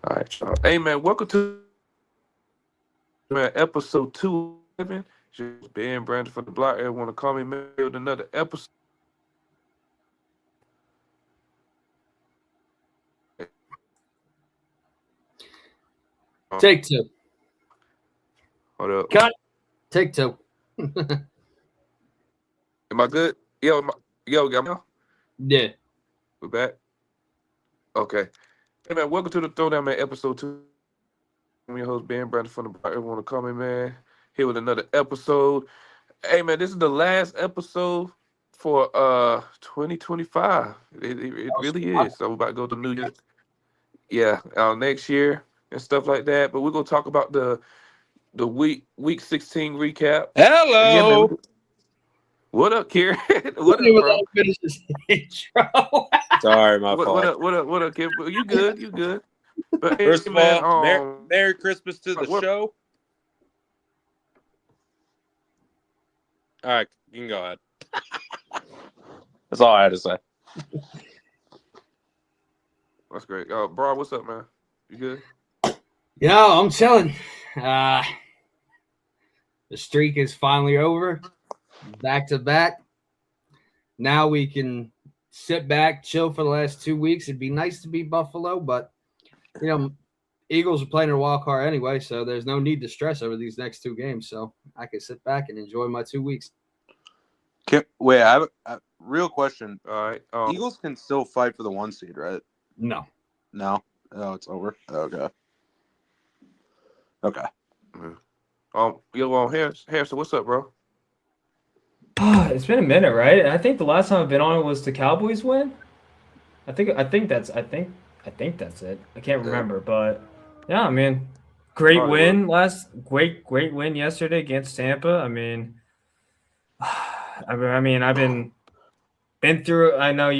All right, y'all. Hey, man, welcome to episode 211. Just Ben Brandon from the block. Everyone want to call me, man, with another episode. Take two. Hold up. Cut. Take two. Am I good? Yo, got me? Yeah. We're back. Okay. Hey, man, welcome to the Throwdown, man, episode 2. I'm your host, Ben Brandon from the block. Everyone want to call me, man. Here with another episode. Hey, man, this is the last episode for 2025. It really is. So we're about to go to New Year. Yeah, next year and stuff like that. But we're gonna talk about the week 16 recap. And yeah, man. Hello. What up, Kieran? What up, bro? Finish this intro. Sorry, my fault. What up? What up, Kieran? You good? You good? But hey, First of man, all, Merry Christmas to the what- show. All right, you can go ahead. That's all I had to say. that's great. Bro, what's up, man? You good? I'm chilling. The streak is finally over. Back to back. Now we can sit back, chill for the last 2 weeks. It'd be nice to be Buffalo, but Eagles are playing a wild card anyway, so there's no need to stress over these next 2 games. So I can sit back and enjoy my 2 weeks. Wait, I have a real question. All right. Eagles can still fight for the 1 seed, right? No. No? Oh, it's over? Okay. Harrison, what's up, bro? It's been a minute, right? And I think the last time I've been on was the Cowboys win. I think that's it. I can't remember, but yeah, I mean, great win yesterday against Tampa. I mean, I've been through. I know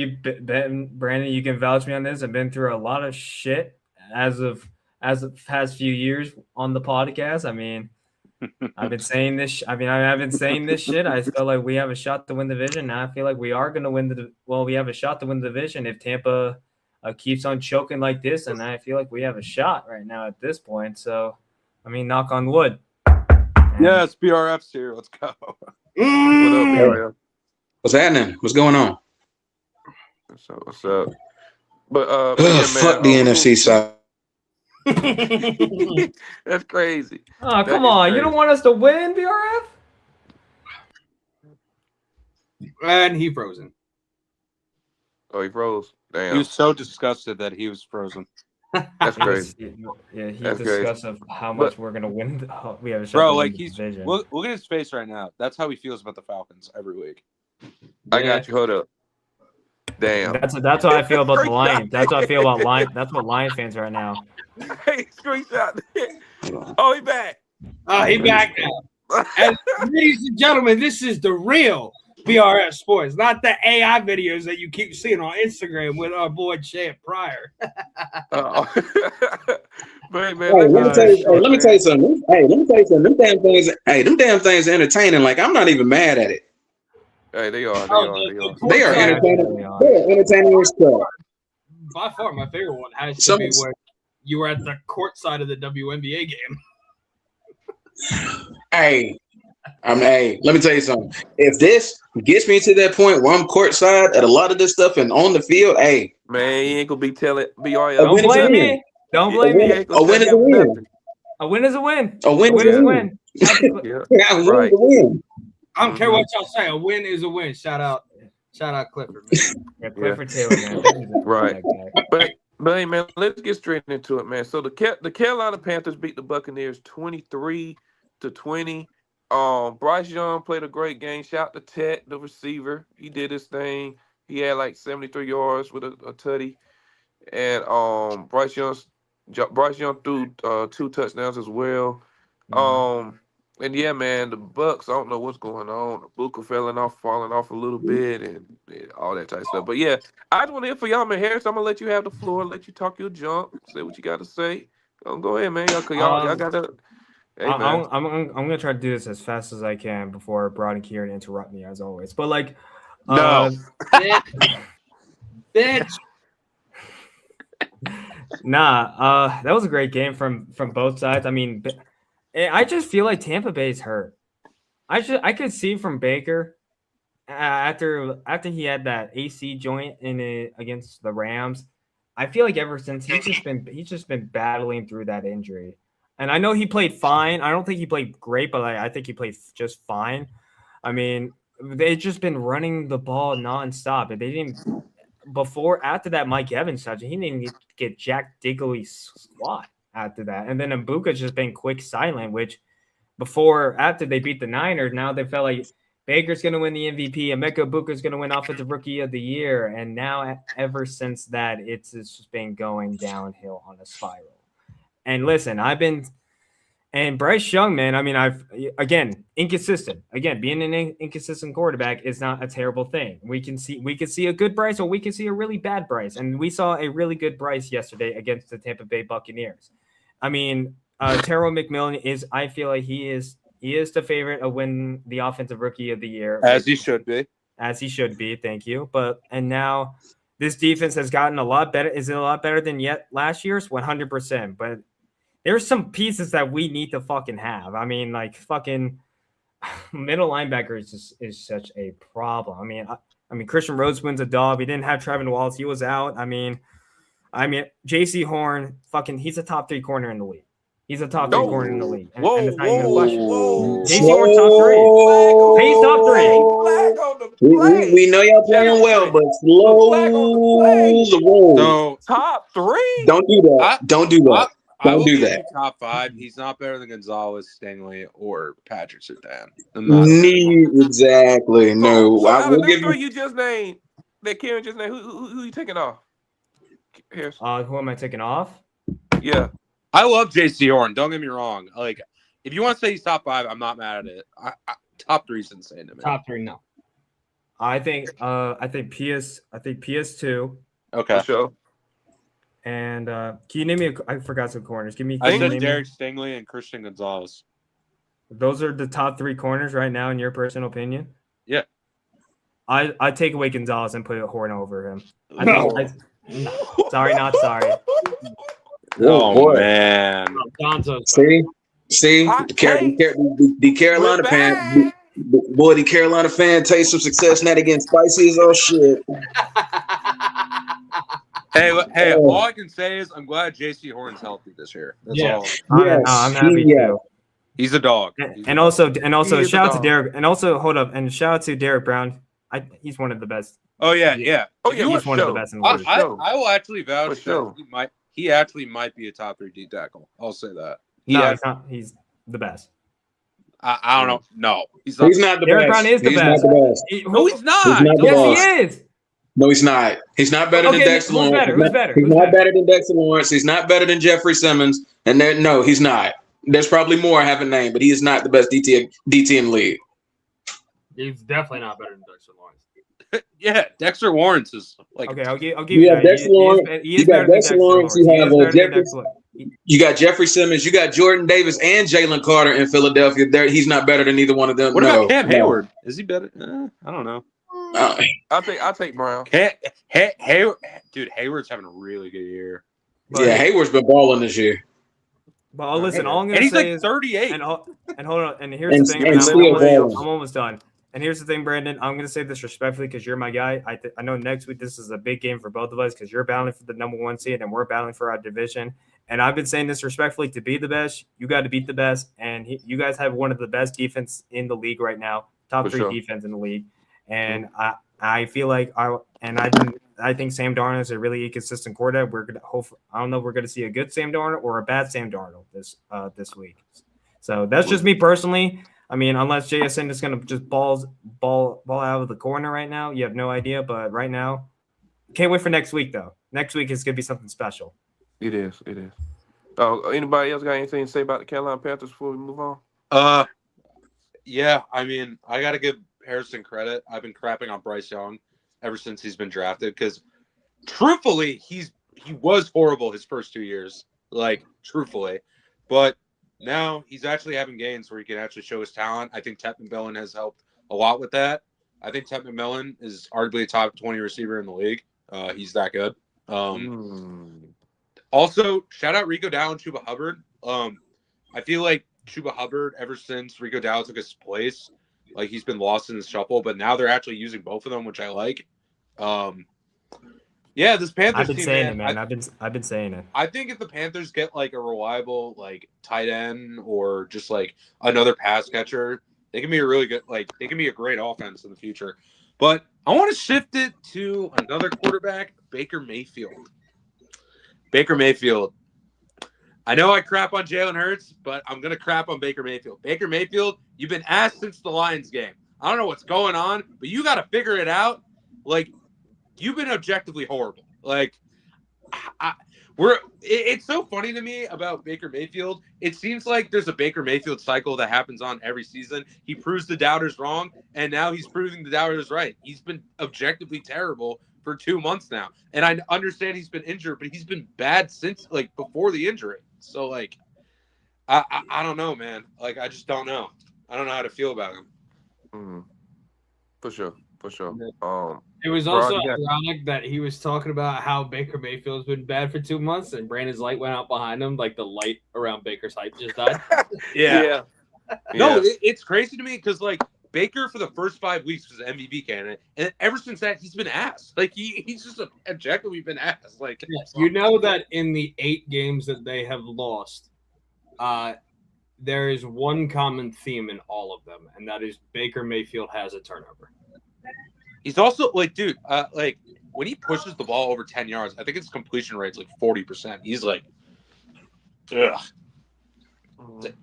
Brandon, you can vouch me on this. I've been through a lot of shit as of the past few years on the podcast. I mean, I've been saying this. I've been saying this shit. I feel like we have a shot to win the division. Now I feel like we are going to win we have a shot to win the division if Tampa keeps on choking like this, and I feel like we have a shot right now at this point. So, I mean, knock on wood. Yeah, it's BRF's here. Let's go. What up, BRF? What's happening? What's going on? What's up? But fuck the NFC side. That's crazy. Oh, come on. You don't want us to win, BRF? And he frozen. Oh, he froze. Damn. He was so disgusted that he was frozen. That's crazy. Yeah, he That's discussed of how much we're gonna win. We have a shot Bro, to like win the division. look at his face right now. That's how he feels about the Falcons every week. I got you. Hold up. Damn. That's what I feel about the Lions. That's what I feel about Lions. That's what Lion fans are right now. Hey, screenshot. Oh, he back. Oh, he back now. And ladies and gentlemen, this is the real BRF Sports, not the AI videos that you keep seeing on Instagram with our boy Chad Pryor. But, man, Let me tell you something. Hey, let me tell you something. Them damn things are entertaining. Like, I'm not even mad at it. Hey, they are. They are entertaining. They are entertaining as crap. By far, my favorite one has to be where you were at the court side of the WNBA game. Hey, let me tell you something. If this gets me to that point where I'm courtside at a lot of this stuff and on the field, hey, man, you ain't gonna be telling BRF. Don't blame me. Don't blame me. A win is a win. A win is a win. A win is a win. Yeah, a win is a win. I don't care what y'all say. A win is a win. Shout out Clifford. Man. Yeah, Clifford Taylor, man. Right. But hey, man, let's get straight into it, man. So the Carolina Panthers beat the Buccaneers 23-20. Bryce Young played a great game. Shout to Ted, the receiver. He did his thing. He had like 73 yards with a tutty. And Bryce Young threw 2 touchdowns as well. And yeah, man, the Bucks, I don't know what's going on. Booker falling off a little bit and all that type of stuff. But yeah, I just want to hear from y'all, man. Harris, I'm gonna let you have the floor, let you talk your junk, say what you got to say. Go ahead, man. Y'all got to. Hey, I'm gonna try to do this as fast as I can before Broad and Kieran interrupt me as always. But like, no, bitch. That was a great game from both sides. I mean, I just feel like Tampa Bay's hurt. I could see from Baker after he had that AC joint in it against the Rams. I feel like ever since he's just been battling through that injury. And I know he played fine. I don't think he played great, but I think he played just fine. I mean, they've just been running the ball nonstop. And they didn't after that Mike Evans touch, he didn't get Jack Diggly squat after that. And then Mbuka's just been quick silent, which after they beat the Niners, now they felt like Baker's going to win the MVP, Emeka Ibuka's going to win Offensive Rookie of the Year. And now ever since that, it's just been going downhill on a spiral. And listen, and Bryce Young, man, I mean, inconsistent. Again, being an inconsistent quarterback is not a terrible thing. We can see a good Bryce, or we can see a really bad Bryce. And we saw a really good Bryce yesterday against the Tampa Bay Buccaneers. I mean, Terrell McMillan I feel like he is the favorite of winning the Offensive Rookie of the Year. As he should be. As he should be, thank you. And now this defense has gotten a lot better. Is it a lot better than last year's? 100%. But there's some pieces that we need to fucking have. I mean, like fucking middle linebacker is such a problem. I mean, Christian Rhodes wins a dub. He didn't have Trevin Wallace. He was out. I mean, J.C. Horn, he's a top 3 corner in the league. He's a top 3 corner in the league. And it's not even a question. J.C. Horn's top 3. He's top 3. We know y'all playing well, but slow the roll. So Top 3? Don't do that. Don't do that. I will Don't do give that. you top 5. He's not better than Gonzalez, Stingley, or Patrick Surtain. Exactly. No. So I out will of give them 3 you. you just named, that Karen just named, who you taking off? Harrison. Who am I taking off? Yeah. I love J.C. Horn. Don't get me wrong. Like, if you want to say he's top 5, I'm not mad at it. Top 3 is insane to me. Top 3, no. I think PS2. Okay. For sure. And can you name me? I forgot some corners. Give me. I said name Derek Stingley and Christian Gonzalez. Those are the top 3 corners right now, in your personal opinion. Yeah. I take away Gonzalez and put Horn over him. No. Sorry, not sorry. Oh, boy. man. See, Hot the Carolina We're fan, back. boy, the Carolina fan taste some success now. They getting spicy as all shit. Hey, all I can say is I'm glad J.C. Horn's healthy this year. That's all. I'm happy too. He's a dog. And also shout out to dog. Derek. And also hold up and shout out to Derek Brown. He's one of the best. Oh, yeah. Oh, yeah, He's for one of the sure. best in the league. I will actually vouch For sure. that he actually might be a top 3 D tackle. I'll say that. No, he's not. He's the best. I don't know. No, He's not the Derek best. Brown is the He's best. not the best. No, he's not. He's not the Yes, best. he is. No, he's not. He's not better than Okay, Dexter who's Lawrence. better? Who's better? He's Who's not better? better than Dexter Lawrence. He's not better than Jeffrey Simmons. And no, he's not. There's probably more I haven't named, but he is not the best DT in the league. He's definitely not better than Dexter Lawrence. Yeah, Dexter Lawrence is like. Okay, I'll give You you have that. Dexter Lawrence. You got Dexter Lawrence. You have Jeffrey. You got Jeffrey Simmons. You got Jordan Davis and Jalen Carter in Philadelphia. He's not better than either one of them. What no, about Cam no. Hayward? Is he better? I don't know. I take Brown. Hayward, dude, Hayward's having a really good year. Yeah, Hayward's been balling this year. But listen, all I'm And gonna he's say like is 38. and hold on. And here's And- the thing. and I'm still balling. almost done. And here's the thing, Brandon. I'm gonna say this respectfully because you're my guy. I know next week this is a big game for both of us because you're battling for the number 1 seed and we're battling for our division. And I've been saying this respectfully: to be the best, you got to beat the best. And you guys have one of the best defense in the league right now, top For 3 sure. defense in the league. And I feel like I think Sam Darnold is a really inconsistent quarterback. We're gonna I don't know if we're gonna see a good Sam Darnold or a bad Sam Darnold this week. So that's just me personally. I mean, unless JSN is gonna just ball out of the corner right now, you have no idea. But right now, can't wait for next week though. Next week is gonna be something special. It is. Anybody else got anything to say about the Carolina Panthers before we move on? Yeah, I mean, I got to give Harrison credit. I've been crapping on Bryce Young ever since he's been drafted because, truthfully, he was horrible his first 2 years, like truthfully, but now he's actually having gains where he can actually show his talent. I think Ted McMillan has helped a lot with that. I think Ted McMillan is arguably a top 20 receiver in the league. He's that good. Also, shout out Rico Dow and Chuba Hubbard. I feel like Chuba Hubbard, ever since Rico Dow took his place, like he's been lost in the shuffle, but now they're actually using both of them, which I like. Yeah, this Panthers I've been team, saying man, it, man. I've been saying it. I think if the Panthers get like a reliable like tight end or just like another pass catcher, they can be a really good they can be a great offense in the future. But I want to shift it to another quarterback, Baker Mayfield. Baker Mayfield. I know I crap on Jalen Hurts, but I'm gonna crap on Baker Mayfield. Baker Mayfield, you've been asked since the Lions game. I don't know what's going on, but you got to figure it out. Like, you've been objectively horrible. Like, it's so funny to me about Baker Mayfield. It seems like there's a Baker Mayfield cycle that happens on every season. He proves the doubters wrong, and now he's proving the doubters right. He's been objectively terrible for 2 months now. And I understand he's been injured, but he's been bad since, like, before the injury. So, like, I don't know, man. Like, I just don't know. I don't know how to feel about him. Mm-hmm. For sure. It was also ironic that he was talking about how Baker Mayfield's been bad for 2 months, and Brandon's light went out behind him, like the light around Baker's height just died. Yeah. No, it's crazy to me because, like, Baker for the first 5 weeks was an MVP candidate, and ever since that, he's been asked. Like, he's just objectively been asked. Like, yes, you know that in the 8 games that they have lost, there is one common theme in all of them, and that is Baker Mayfield has a turnover. He's also like, dude, like when he pushes the ball over 10 yards, I think his completion rate's like 40%. He's like, ugh.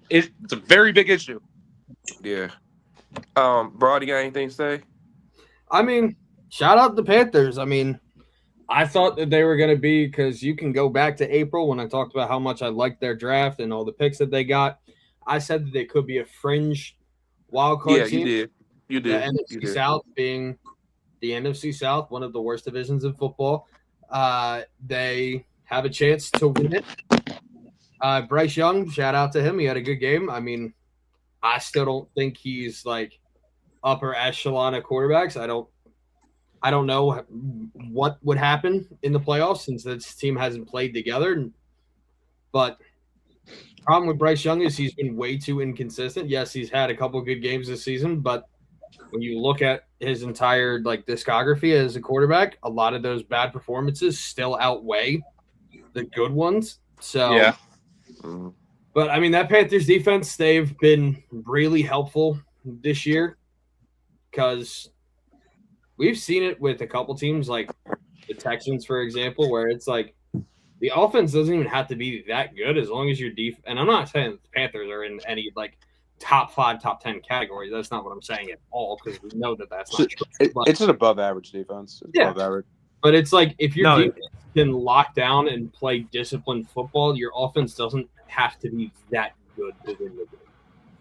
It's a very big issue. Yeah. Broad, you got anything to say? I mean, shout out the Panthers. I mean, I thought that they were going to be, because you can go back to April when I talked about how much I liked their draft and all the picks that they got. I said that they could be a fringe wild card team. You did. The NFC South being the NFC South, one of the worst divisions in football. They have a chance to win it. Bryce Young, shout out to him. He had a good game. I mean, I still don't think he's like upper echelon of quarterbacks. I don't know what would happen in the playoffs since this team hasn't played together. But the problem with Bryce Young is he's been way too inconsistent. Yes, he's had a couple of good games this season, but when you look at his entire like discography as a quarterback, a lot of those bad performances still outweigh the good ones. So, yeah. But I mean, that Panthers defense, they've been really helpful this year because we've seen it with a couple teams like the Texans, for example, where it's like the offense doesn't even have to be that good as long as your defense. And I'm not saying the Panthers are in any like top 5, top 10 categories. That's not what I'm saying at all, because we know that that's not true. It's an above average defense. Above average. But it's like if your defense can lock down and play disciplined football, your offense doesn't have to be that good to win the game.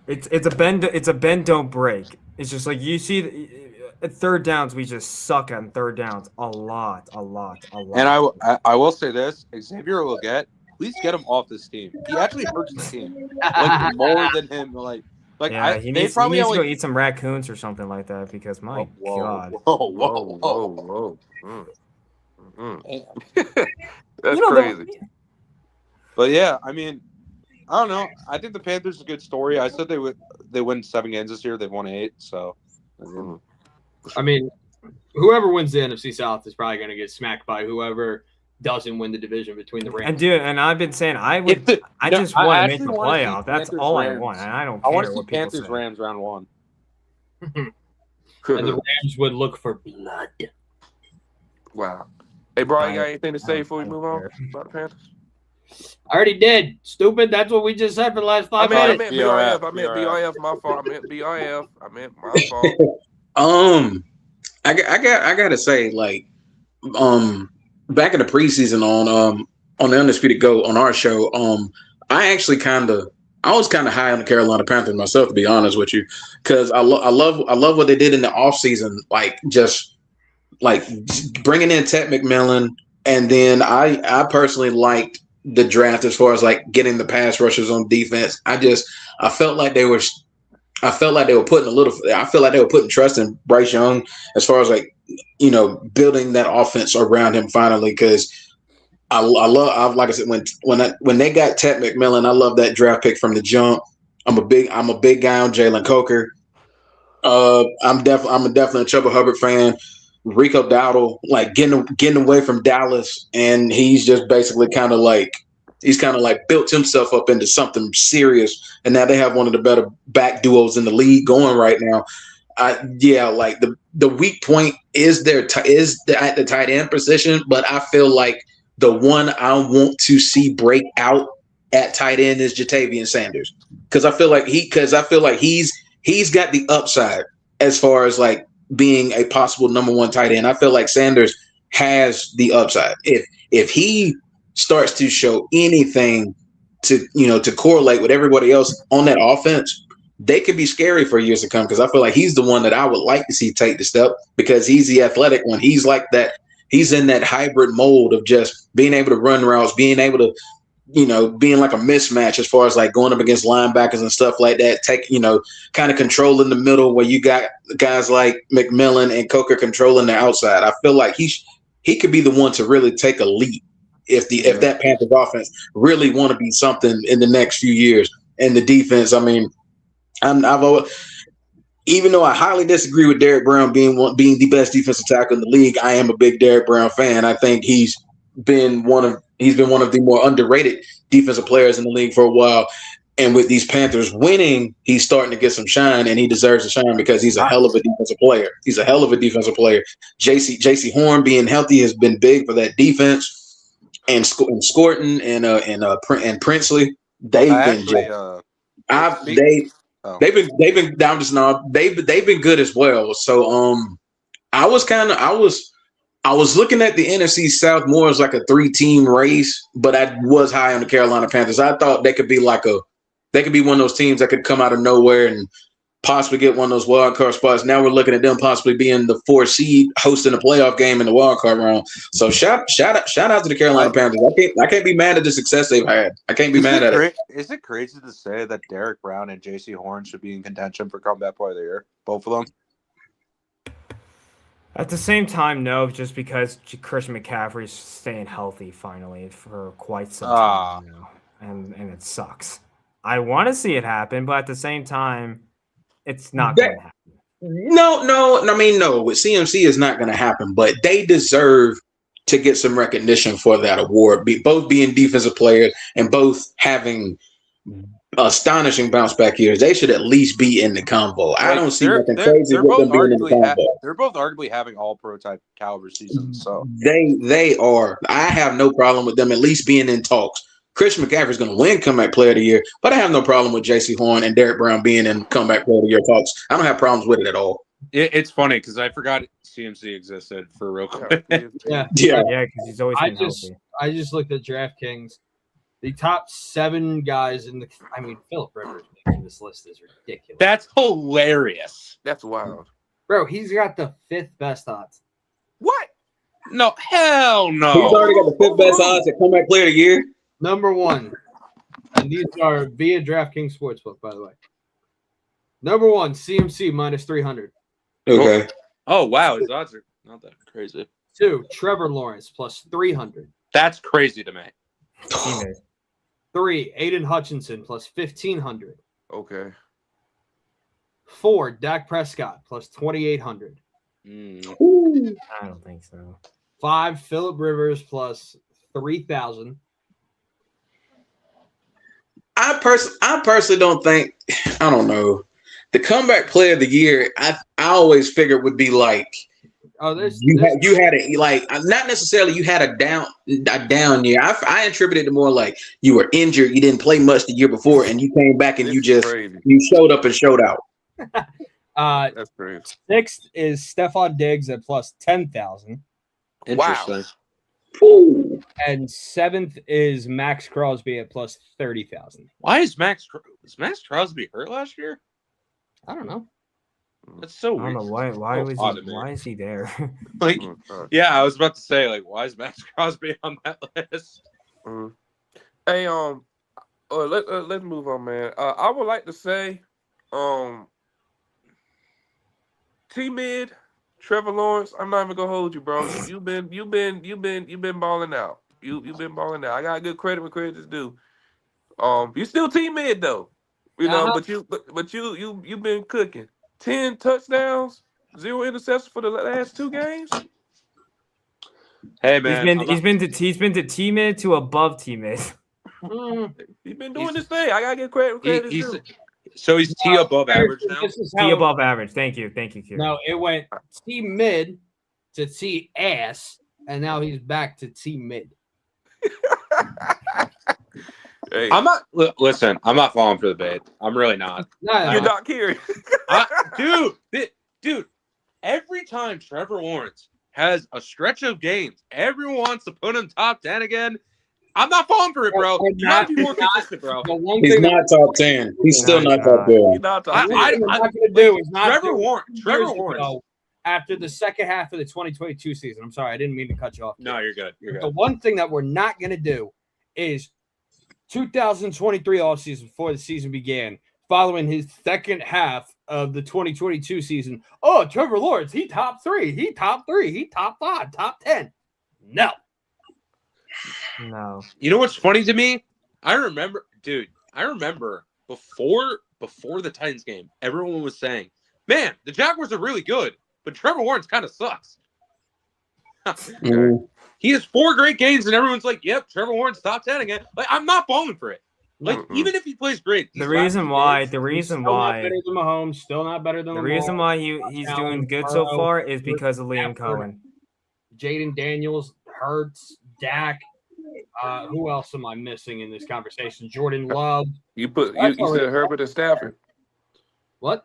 It's a bend don't break. It's just like you see at third downs, we just suck on third downs a lot. And I will say this: Xavier Legette, please get him off this team. He actually hurts the team like more than him. He needs to go eat some raccoons or something like that because my God. Whoa. That's crazy. But yeah, I mean, I don't know. I think the Panthers is a good story. I said they win 7 games this year. They've won 8. So, I mean, whoever wins the NFC South is probably going to get smacked by whoever doesn't win the division between the Rams. And I've been saying I just want to make the playoff. That's all I want, and I don't care. I want to see Panthers Rams round 1. And the Rams would look for blood. Wow. Hey, Brian, you got anything to say before we move on about the Panthers? I already did. Stupid. That's what we just said for the last 5 minutes. I meant BRF. My fault. I meant BRF. I meant my fault. I gotta say, like, back in the preseason on the Undisputed GOAT on our show, I was kind of high on the Carolina Panthers myself, to be honest with you, because I love what they did in the offseason, like just bringing in Ted McMillan, and then I personally liked the draft as far as like getting the pass rushers on defense. I felt like they were putting trust in Bryce Young as far as like, you know, building that offense around him finally, because like I said, when they got Ted McMillan, I love that draft pick from the jump. I'm a big guy on Jalen Coker. I'm definitely a Chuba Hubbard fan. Rico Dowdle, like getting away from Dallas, and he's just basically kind of like built himself up into something serious. And now they have one of the better back duos in the league going right now. Like the weak point is at the tight end position, but I feel like the one I want to see break out at tight end is Jatavian Sanders, because I feel like he's got the upside as far as like being a possible number one tight end. I feel like Sanders has the upside. If he starts to show anything to correlate with everybody else on that offense, they could be scary for years to come, because I feel like he's the one that I would like to see take the step, because he's the athletic one. He's like that. He's in that hybrid mold of just being able to run routes, being able to, being like a mismatch as far as like going up against linebackers and stuff like that. Kind of controlling the middle where you got guys like McMillan and Coker controlling the outside. I feel like he could be the one to really take a leap if that Panthers offense really want to be something in the next few years. And the defense, I mean, even though I highly disagree with Derrick Brown being the best defensive tackle in the league, I am a big Derrick Brown fan. I think he's been one of the more underrated defensive players in the league for a while. And with these Panthers winning, he's starting to get some shine, and he deserves to shine because he's a hell of a defensive player. He's a hell of a defensive player. JC Horn being healthy has been big for that defense, and Scorton and Princely. They've been down to snob. They've been good as well. So I was looking at the NFC South more as like a 3-team race, but I was high on the Carolina Panthers. I thought they could be one of those teams that could come out of nowhere and possibly get one of those wild card spots. Now we're looking at them possibly being the 4 seed, hosting a playoff game in the wild card round. So shout out to the Carolina Panthers. I can't be mad at the success they've had. I can't be mad at it. Is it crazy to say that Derrick Brown and J.C. Horn should be in contention for comeback player of the year? Both of them. At the same time, no, just because Christian McCaffrey's staying healthy finally for quite some time now, and it sucks. I want to see it happen, but at the same time, it's not going to happen. No. I mean, no. With CMC, is not going to happen, but they deserve to get some recognition for that award. Both being defensive players and both having astonishing bounce back years. They should at least be in the convo. I don't see nothing crazy with them being in the convo. They're both arguably having all pro type caliber seasons. So they are. I have no problem with them at least being in talks. Christian McCaffrey is going to win comeback player of the year, but I have no problem with J.C. Horn and Derrick Brown being in comeback player of the year talks. I don't have problems with it at all. It's funny because I forgot CMC existed for real quick. Yeah, because he's always been healthy. I just looked at DraftKings. The top 7 guys Philip Rivers making this list is ridiculous. That's hilarious. That's wild. Bro, he's got the 5th best odds. What? No, hell no. He's already got the 5th best odds at comeback player of the year. Number 1. And these are via DraftKings Sportsbook, by the way. Number 1, CMC minus 300. Okay. Oh, wow. His odds are not that crazy. 2, Trevor Lawrence plus 300. That's crazy to me. 3, Aiden Hutchinson plus 1,500. Okay. 4, Dak Prescott plus 2,800. I don't think so. 5, Philip Rivers plus 3,000. I personally don't think. I don't know. The comeback player of the year, I always figured would be like. You had a like not necessarily you had a down year. I attributed it to more like you were injured, you didn't play much the year before, and you came back and you showed up and showed out. That's crazy. 6th is Stephon Diggs at plus 10,000. Interesting. Wow. Ooh. And 7th is Max Crosby at plus 30,000. Why is Max Crosby hurt last year? I don't know. That's so I weird. don't know why is he there? Like, yeah, I was about to say, like, why is Max Crosby on that list? Hey, let's move on, man. I would like to say, T-Mid, Trevor Lawrence. I'm not even gonna hold you, bro. You've been balling out. you've been balling out. I got good credit when credit is due. You still team mid though, Uh-huh. but you've been cooking. 10 touchdowns, 0 interceptions for the last 2 games. Hey man, He's been to T-mid to above T-mid. He's been doing this thing. I gotta get credit when credit is due. So he's T above average now. This is T how above average. Thank you, Kieran. No, it went T mid to T ass, and now he's back to T mid. Hey, I'm not. Listen, I'm not falling for the bait. I'm really not. you're not curious. Dude. Every time Trevor Lawrence has a stretch of games, everyone wants to put him top 10 again. I'm not falling for it, bro. You gotta be more consistent, bro. He's not top 10. He's still not top 10. He's not top 10. What we're not going to do is not Trevor Lawrence. After the second half of the 2022 season. I'm sorry, I didn't mean to cut you off. No, you're good. You're The good. one thing that we're not going to do is 2023 offseason before the season began, following his second half of the 2022 season. Oh, Trevor Lawrence, he top 3, he top 3, he top 5, top 10. No. You know what's funny to me? I remember before the Titans game, everyone was saying, "Man, the Jaguars are really good, but Trevor Lawrence kind of sucks." He has 4 great games, and everyone's like, "Yep, Trevor Lawrence top 10 again." Like, I'm not falling for it. Like, even if he plays great, The reason why Still not better than Mahomes, still not better than the Lamar. reason why he's doing good so far is because of Liam Cohen. Jaden Daniels, Hurts, Dak. Who else am I missing in this conversation? Jordan Love. You said Herbert and Stafford. What?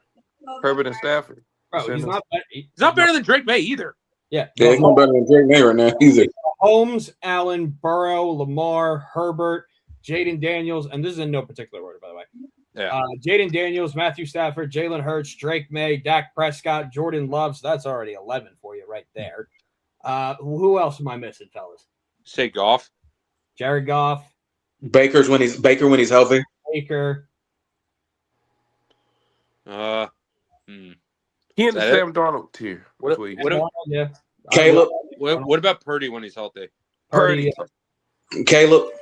Herbert and Stafford. Bro, he's not better. he's not better than Drake May either. Yeah. Yeah, he's not better than Drake May right now either. Holmes, Allen, Burrow, Lamar, Herbert, Jaden Daniels, and this is in no particular order, by the way. Yeah. Jaden Daniels, Matthew Stafford, Jalen Hurts, Drake May, Dak Prescott, Jordan Love. So that's already 11 for you right there. Who else am I missing, fellas? Say Goff. Jared Goff, Baker when he's healthy. Baker. He in the Sam Darnold tier. Yeah. Caleb. What about Purdy when he's healthy? Purdy. Caleb.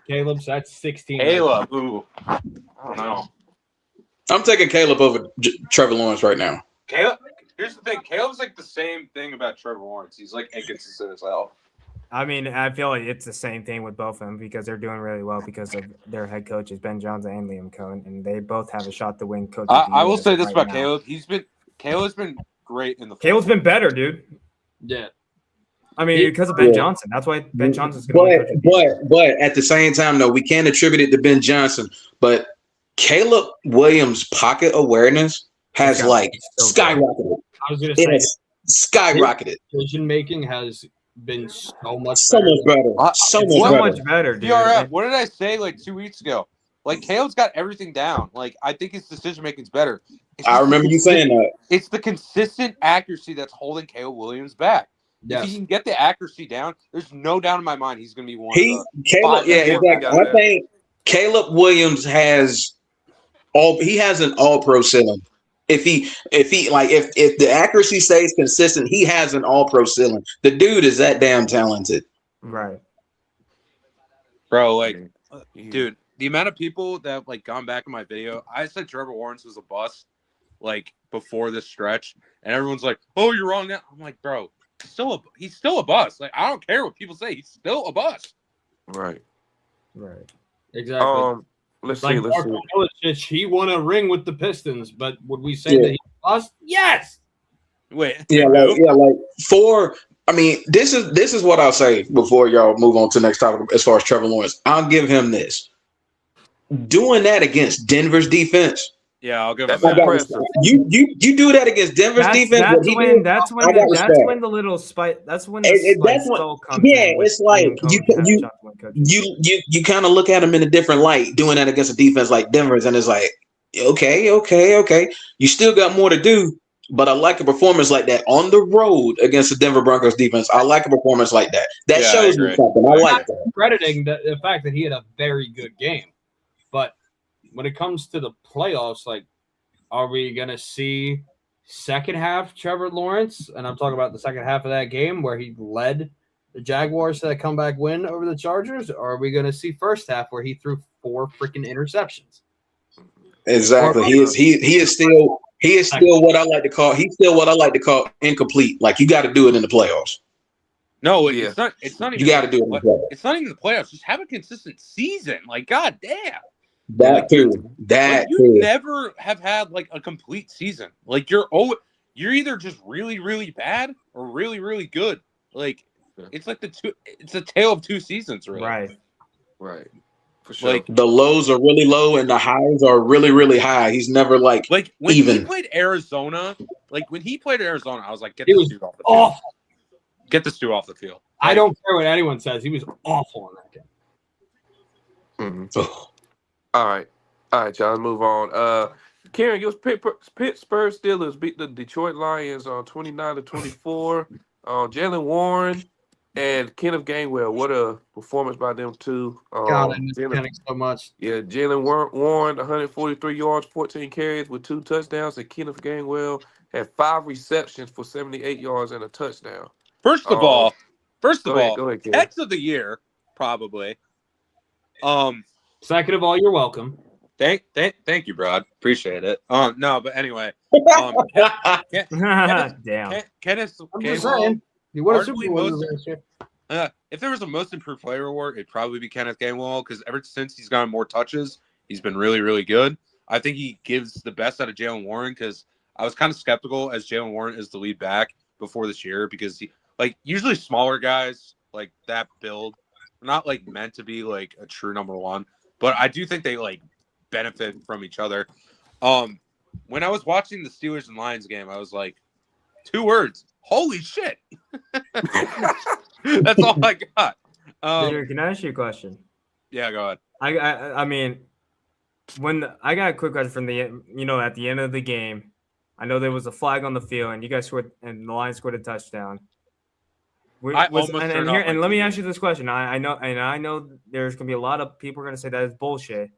Caleb's that's 16. Caleb. Ooh. I don't know. I'm taking Caleb over Trevor Lawrence right now. Caleb. Here's the thing. Caleb's like the same thing about Trevor Lawrence. He's like inconsistent as hell. I mean, I feel like it's the same thing with both of them because they're doing really well because of their head coaches, Ben Johnson and Liam Cohen, and they both have a shot to win coach. I will say this about Caleb. Caleb's been great in the. Caleb's been better, dude. Yeah. I mean, because of Ben Johnson. That's why Ben Johnson's going to But at the same time, though, we can't attribute it to Ben Johnson. But Caleb Williams' pocket awareness has skyrocketed. I was going to say, it has skyrocketed. Decision making has been so much better. So much better, dude. PRF, what did I say like 2 weeks ago? Like, Caleb's got everything down. Like, I think his decision making's better. I remember you saying that. It's the consistent accuracy that's holding Caleb Williams back. Yes. If he can get the accuracy down, there's no doubt in my mind he's going to be one. I think Caleb Williams has an all-pro ceiling. If the accuracy stays consistent, he has an all-pro ceiling. The dude is that damn talented. Right. Bro, like, dude, the amount of people that like gone back in my video, I said Trevor Lawrence was a bust, like before this stretch, and everyone's like, "Oh, you're wrong now." I'm like, bro, he's still a bust. Like, I don't care what people say, he's still a bust. Right. Exactly. Let's like see. He won a ring with the Pistons, but would we say that he lost? Yes. Wait. I mean, this is what I'll say before y'all move on to the next topic as far as Trevor Lawrence. I'll give him this. Doing that against Denver's defense. Yeah, I'll give him that. You do that against Denver's defense. That's when the little spite. That's when the soul comes. Yeah, it's like you kind of look at him in a different light doing that against a defense like Denver's, and it's like, okay. You still got more to do, but I like a performance like that on the road against the Denver Broncos defense. I like a performance like that. That shows me something. I like that. Crediting the fact that he had a very good game, but when it comes to the playoffs, like, are we going to see second half Trevor Lawrence? And I'm talking about the second half of that game where he led the Jaguars to that comeback win over the Chargers, or are we going to see first half where he threw 4 freaking interceptions? Exactly. He is still what I like to call incomplete. Like, you got to do it in the playoffs. No, Yeah. it's not even. You got to do it in the playoffs. It's not even the playoffs. Just have a consistent season. Like, god damn. That too. You never have had like a complete season. Like, you're either just really, really bad or really, really good. Like, it's like it's a tale of two seasons, really. Right. For sure. Like, the lows are really low and the highs are really, really high. He's never like when even. he played Arizona, I was like, get He this was dude off the awful. field. Get this dude off the field. I don't care what anyone says. He was awful in that game. Mm-hmm. All right, y'all. Let's move on. Karen, your Pittsburgh Steelers beat the Detroit Lions on 29-24. Jalen Warren and Kenneth Gainwell. What a performance by them two. God, I miss Kenny so much. Yeah, Jalen Warren, 143 yards, 14 carries with 2 touchdowns, and Kenneth Gainwell had 5 receptions for 78 yards and a touchdown. First of all, go ahead, X of the year, probably. Second of all, you're welcome. Thank you, Brad. Appreciate it. No, but anyway. Damn. Kenneth I'm just Gainwell, saying. You won a arguably Super Bowl last year. if there was a most improved player award, it'd probably be Kenneth Gainwell, because ever since he's gotten more touches, he's been really, really good. I think he gives the best out of Jalen Warren, because I was kind of skeptical as Jalen Warren is the lead back before this year, because he, like, usually smaller guys like that build are not like meant to be like a true number one, but I do think they like benefit from each other. When I was watching the Steelers and Lions game, I was like, 2 words: holy shit. That's all I got. Peter, can I ask you a question? Yeah, go ahead. I mean, I got a quick question from the at the end of the game. I know there was a flag on the field, and you guys scored, and the Lions scored a touchdown. Let me ask you this question. I know there's gonna be a lot of people are gonna say that is bullshit.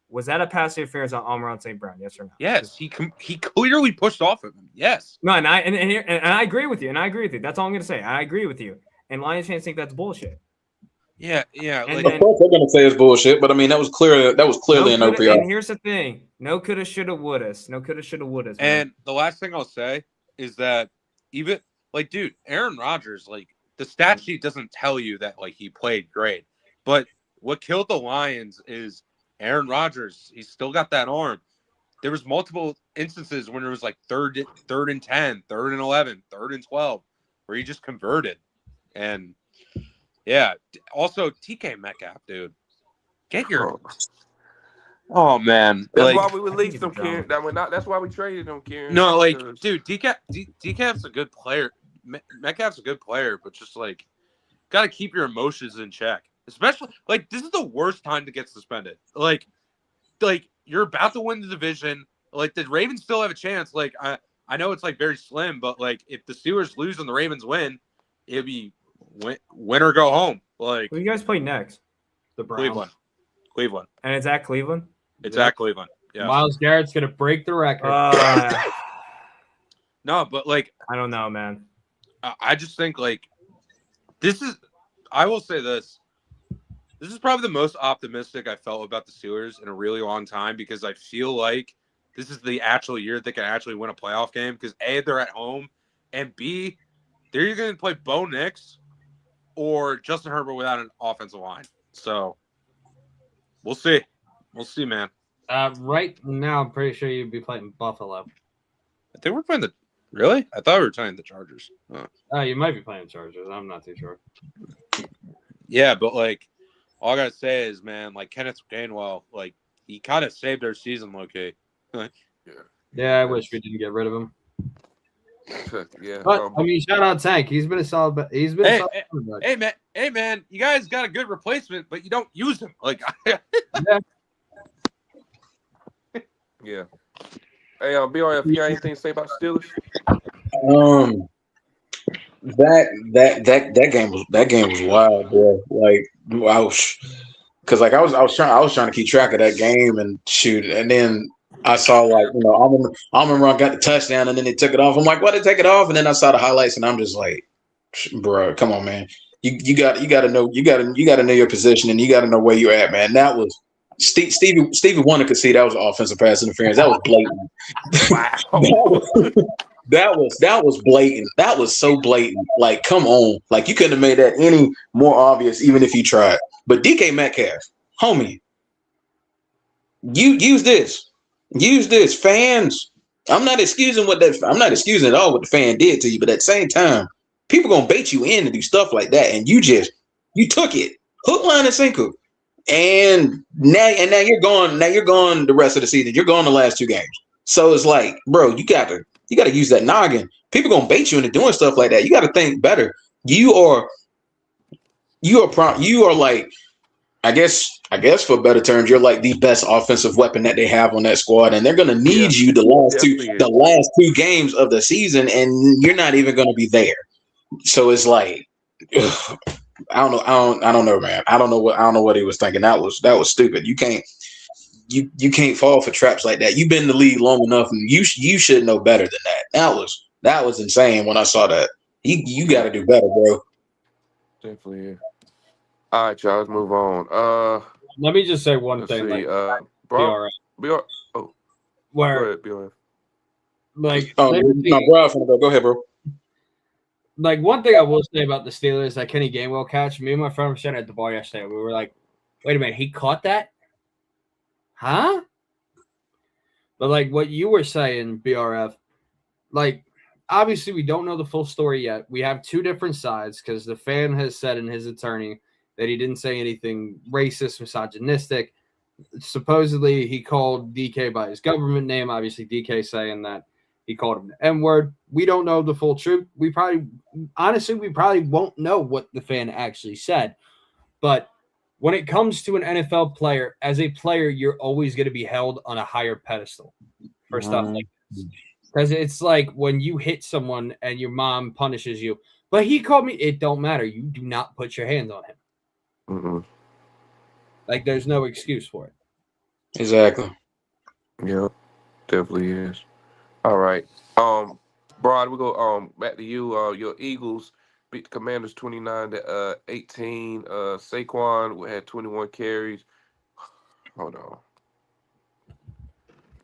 Was that a pass interference on Amon St. Brown? Yes or no? Yes, he clearly pushed off of him. Yes. No, and I agree with you. That's all I'm gonna say. I agree with you. And Lions fans think that's bullshit. Yeah. Of course, they're gonna say it's bullshit, but I mean that was clearly an OPI. And here's the thing: no coulda, shoulda, wouldas. No coulda, shoulda, wouldas. And the last thing I'll say is that even like, dude, Aaron Rodgers, like, the stat sheet doesn't tell you that like he played great, but what killed the Lions is Aaron Rodgers. He's still got that arm. There was multiple instances when it was like third and 10, 3rd and 11, 3rd and 12, where he just converted. And yeah, also TK Metcalf, dude, get your. Oh man, that's why we released him, Kieran. That's why we traded him, Kieran. No, like, dude, DCAF's a good player. Metcalf's a good player, but just like, gotta keep your emotions in check. Especially like, this is the worst time to get suspended. Like you're about to win the division. Like, the Ravens still have a chance. Like, I know it's like very slim, but like, if the Steelers lose and the Ravens win, it'd be win or go home. Like, who you guys play next? The Browns. Cleveland. And it's at Cleveland? It's at Cleveland. Yeah. Miles Garrett's gonna break the record. No, but like, I don't know, man. I just think like I will say this. This is probably the most optimistic I felt about the Steelers in a really long time, because I feel like this is the actual year they can actually win a playoff game, because A, they're at home, and B, they're either going to play Bo Nix or Justin Herbert without an offensive line. So we'll see. We'll see, man. Right now, I'm pretty sure you'd be playing Buffalo. I think we're playing the – really? I thought we were playing the Chargers. You might be playing Chargers. I'm not too sure. Yeah, but like, all I gotta say is, man, like, Kenneth Gainwell, like, he kind of saved our season, low-key. Yeah, I wish we didn't get rid of him. Yeah, but I mean, shout out Tank. He's been a solid. Hey, man, you guys got a good replacement, but you don't use him. Like, yeah. Hey, BRF, you got anything to say about the Steelers? That game was wild, bro. Like, because like I was trying to keep track of that game and shoot, and then I saw like, Amon Ra got the touchdown, and then they took it off. I'm like, why did they take it off? And then I saw the highlights, and I'm just like, bro, come on, man. You got to know your position, and you got to know where you're at, man. That was Stevie Wonder could see that was offensive pass interference. That was blatant. Wow. That was blatant. That was so blatant. Like, come on. Like, you couldn't have made that any more obvious, even if you tried. But DK Metcalf, homie, you use this. Use this. Fans, I'm not excusing at all what the fan did to you, but at the same time, people gonna bait you in to do stuff like that, and you took it. Hook, line, and sinker. And now you're gone. Now you're gone the rest of the season. You're gone the last 2 games. So it's like, bro, you gotta use that noggin. People gonna bait you into doing stuff like that. You gotta think better. You are like, I guess for better terms, you're like the best offensive weapon that they have on that squad, and they're gonna need you the last two games of the season, and you're not even gonna be there. So it's like, ugh, I don't know, man. I don't know what he was thinking. That was stupid. You can't fall for traps like that. You've been in the league long enough, and you should know better than that. That was insane when I saw that. You got to do better, bro. Definitely. Yeah. All right, y'all. Let's move on. Let me just say one Let's thing. see. Bro, Oh, where, go ahead, BRF. like, Oh, no, bro, go ahead, bro. like, one thing I will say about the Steelers, that Kenny Gainwell catch, me and my friend were sitting at the bar yesterday. We were like, wait a minute, he caught that? Huh? But like what you were saying, BRF, like, obviously we don't know the full story yet. We have 2 different sides because the fan has said in his attorney that he didn't say anything racist, misogynistic. Supposedly he called DK by his government name. Obviously DK saying that he called him the N-word. We don't know the full truth. We probably won't know what the fan actually said. But when it comes to an NFL player, as a player, you're always going to be held on a higher pedestal for stuff like this. Because it's like when you hit someone and your mom punishes you, but he called me, it don't matter. You do not put your hands on him. Mm-hmm. Like, there's no excuse for it. Exactly. Yeah, definitely is. All right. Brad, we go back to you. Your Eagles beat the Commanders 29-18. Saquon had 21 carries. Hold on.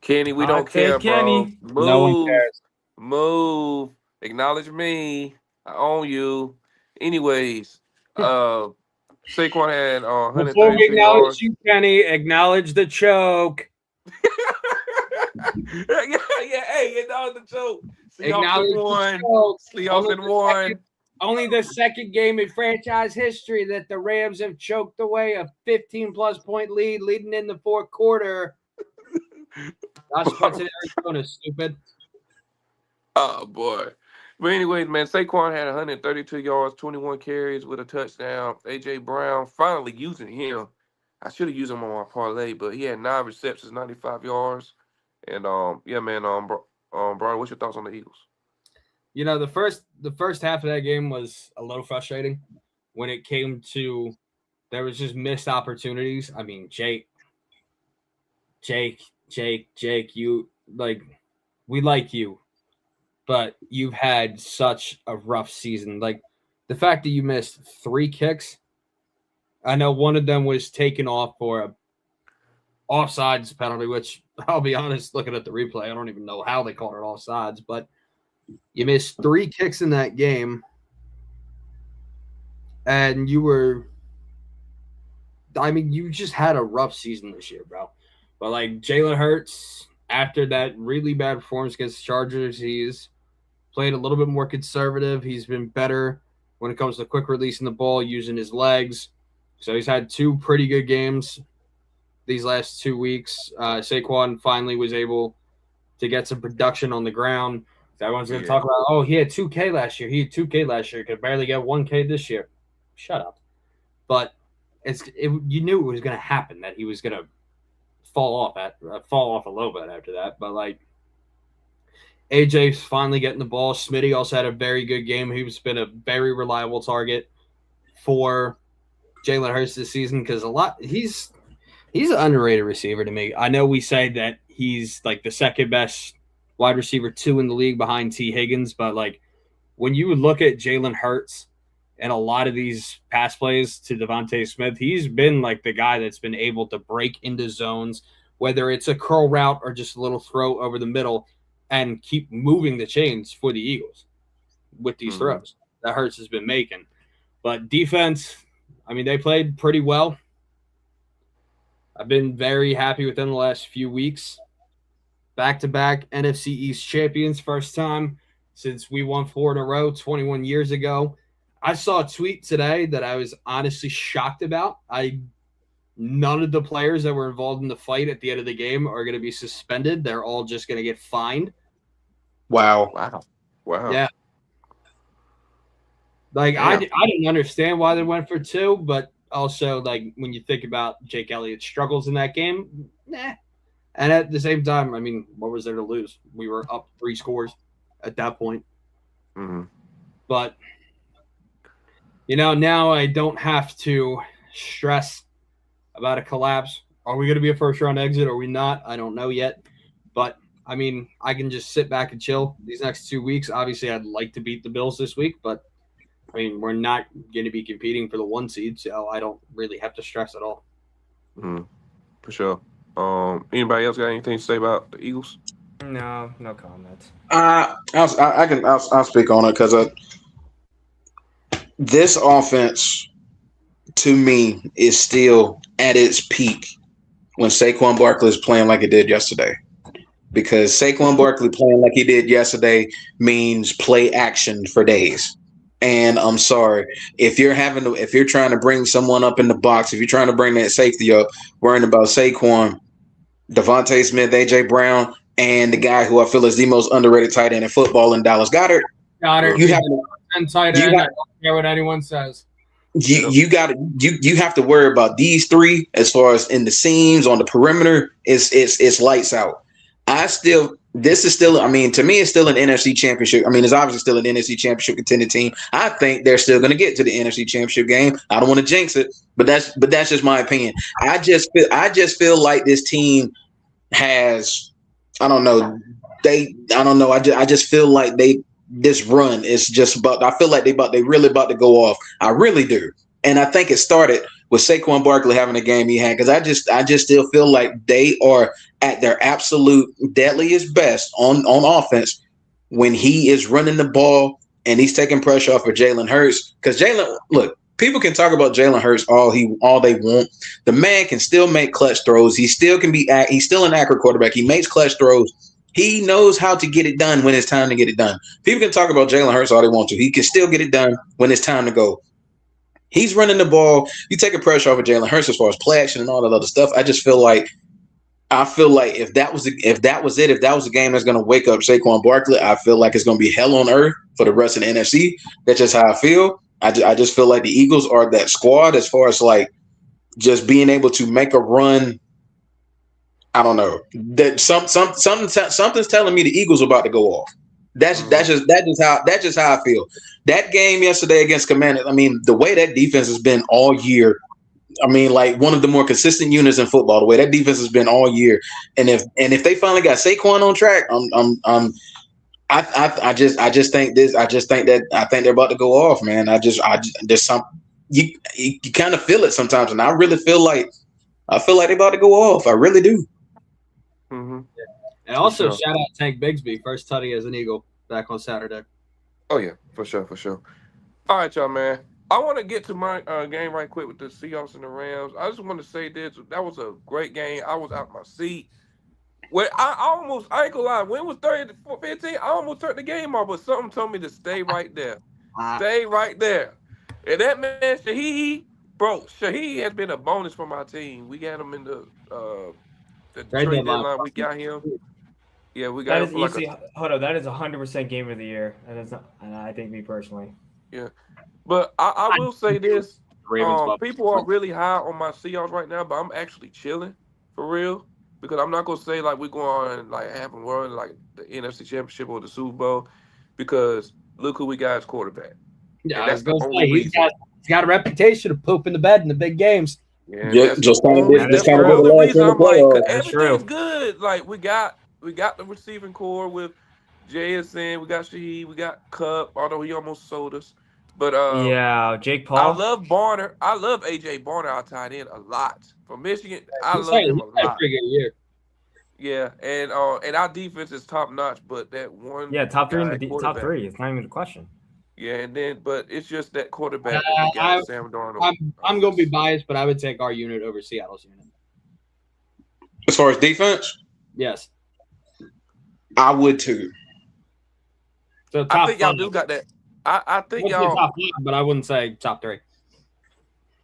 Kenny, we don't care, Kenny. bro. No one cares. Move. Acknowledge me. I own you. Anyways, Saquon had Before we 132 acknowledge yards. you, Kenny, acknowledge the choke. yeah, hey, acknowledge the joke. Acknowledge Seahawks won. the choke. Seahawks won. Only the second game in franchise history that the Rams have choked away a 15-plus point lead leading in the 4th quarter. Josh puts it in Arizona, stupid. Oh, boy. But anyways, man, Saquon had 132 yards, 21 carries with a touchdown. A.J. Brown finally using him. I should have used him on my parlay, but he had 9 receptions, 95 yards. And, yeah, man, Brian, what's your thoughts on the Eagles? You know, the first half of that game was a little frustrating when it came to there was just missed opportunities. I mean, Jake, you, like, we like you, but you've had such a rough season. Like, the fact that you missed 3 kicks, I know one of them was taken off for a offsides penalty, which I'll be honest, looking at the replay, I don't even know how they called it offsides, but you missed 3 kicks in that game, and you just had a rough season this year, bro. But, like, Jalen Hurts, after that really bad performance against the Chargers, he's played a little bit more conservative. He's been better when it comes to quick releasing the ball, using his legs. So he's had 2 pretty good games these last 2 weeks. Saquon finally was able to get some production on the ground. Everyone's going to talk about, oh, he had 2K last year. He had 2K last year. Could barely get 1K this year. Shut up. But you knew it was going to happen, that he was going to fall off a little bit after that. But, like, AJ's finally getting the ball. Smitty also had a very good game. He's been a very reliable target for Jalen Hurts this season because he's an underrated receiver to me. I know we say that he's like the second best wide receiver 2 in the league behind T. Higgins, but like when you look at Jalen Hurts and a lot of these pass plays to Devontae Smith, he's been like the guy that's been able to break into zones, whether it's a curl route or just a little throw over the middle, and keep moving the chains for the Eagles with these throws that Hurts has been making. But defense, I mean, they played pretty well. I've been very happy with them the last few weeks. Back-to-back NFC East champions, first time since we won 4 in a row 21 years ago. I saw a tweet today that I was honestly shocked about. None of the players that were involved in the fight at the end of the game are going to be suspended. They're all just going to get fined. Wow. Yeah. Like, I didn't understand why they went for 2, but also, like, when you think about Jake Elliott's struggles in that game, nah. And at the same time, I mean, what was there to lose? We were up 3 scores at that point. But, you know, now I don't have to stress about a collapse. Are we going to be a first-round exit? Or are we not? I don't know yet. But, I mean, I can just sit back and chill these next 2 weeks. Obviously, I'd like to beat the Bills this week, but, I mean, we're not going to be competing for the 1 seed, so I don't really have to stress at all. For sure. Anybody else got anything to say about the Eagles? No comments. I'll speak on it because this offense, to me, is still at its peak when Saquon Barkley is playing like he did yesterday. Because Saquon Barkley playing like he did yesterday means play action for days. And I'm sorry, if you're trying to bring someone up in the box, if you're trying to bring that safety up, worrying about Saquon, Devontae Smith, AJ Brown, and the guy who I feel is the most underrated tight end in football in Dallas Goedert. You have tight end. I don't care what anyone says. You have to worry about these 3 as far as in the seams on the perimeter. It's lights out. This is still, I mean, to me, it's still an NFC championship. I mean, it's obviously still an NFC championship contending team. I think they're still going to get to the NFC championship game. I don't want to jinx it, but that's just my opinion. I just feel like this team has, I don't know. I just feel like this run is just about, I feel like they really about to go off. I really do. And I think it started with Saquon Barkley having a game he had, because I just still feel like they are at their absolute deadliest best on offense when he is running the ball and he's taking pressure off of Jalen Hurts. Because look, people can talk about Jalen Hurts all they want. The man can still make clutch throws. He's still an accurate quarterback. He makes clutch throws. He knows how to get it done when it's time to get it done. People can talk about Jalen Hurts all they want to. He can still get it done when it's time to go. He's running the ball. You take a pressure off of Jalen Hurts as far as play action and all that other stuff. I feel like if that was a game that's going to wake up Saquon Barkley, I feel like it's going to be hell on earth for the rest of the NFC. That's just how I feel. I just feel like the Eagles are that squad as far as like just being able to make a run. I don't know that something's telling me the Eagles are about to go off. That's just how I feel. That game yesterday against Commanders, I mean, the way that defense has been all year, I mean, like one of the more consistent units in football, the way that defense has been all year. And if they finally got Saquon on track, I think they're about to go off, man. There's some you kind of feel it sometimes, and I really feel like they're about to go off. I really do. And also, shout out Tank Bigsby, first tutty as an Eagle back on Saturday. Oh yeah, for sure. All right, y'all, man. I want to get to my game right quick with the Seahawks and the Rams. I just want to say this: that was a great game. I was out my seat. Well, I ain't gonna lie. When it was 30-15, I almost turned the game off, but something told me to stay right there. Stay right there. And that man, Shaheed has been a bonus for my team. We got him in the trade deadline. We got him. Yeah, we got him. Hold on, that is 100% game of the year. And that's not. And I think me personally. Yeah, but I will say this: people are really high on my Seahawks right now, but I'm actually chilling for real. Because I'm not gonna say like we're going and like have them run like the NFC Championship or the Super Bowl, because look who we got as quarterback. Yeah, I was gonna say he's got a reputation of pooping the bed in the big games. Yeah, just kind of the last reason I'm like, everything's true. good. Like we got the receiving core with JSN, we got Shaheed, we got Cup, although he almost sold us. But Yeah, Jake I Paul. love Barner. I love AJ Barner, our tight end, a lot. From Michigan, I He's love had him a a lot. pretty good year. Yeah, and our defense is top notch, but that one Yeah, top three in guy, the top quarterback. three. It's not even a question. Yeah, and then but it's just that quarterback that we got, Sam Darnold. I'm going to be biased, but I would take our unit over Seattle's unit. As far as defense, Yes. I would too. So I top think y'all five. do got that. I think Wouldn't say y'all. top five, but I wouldn't say top three.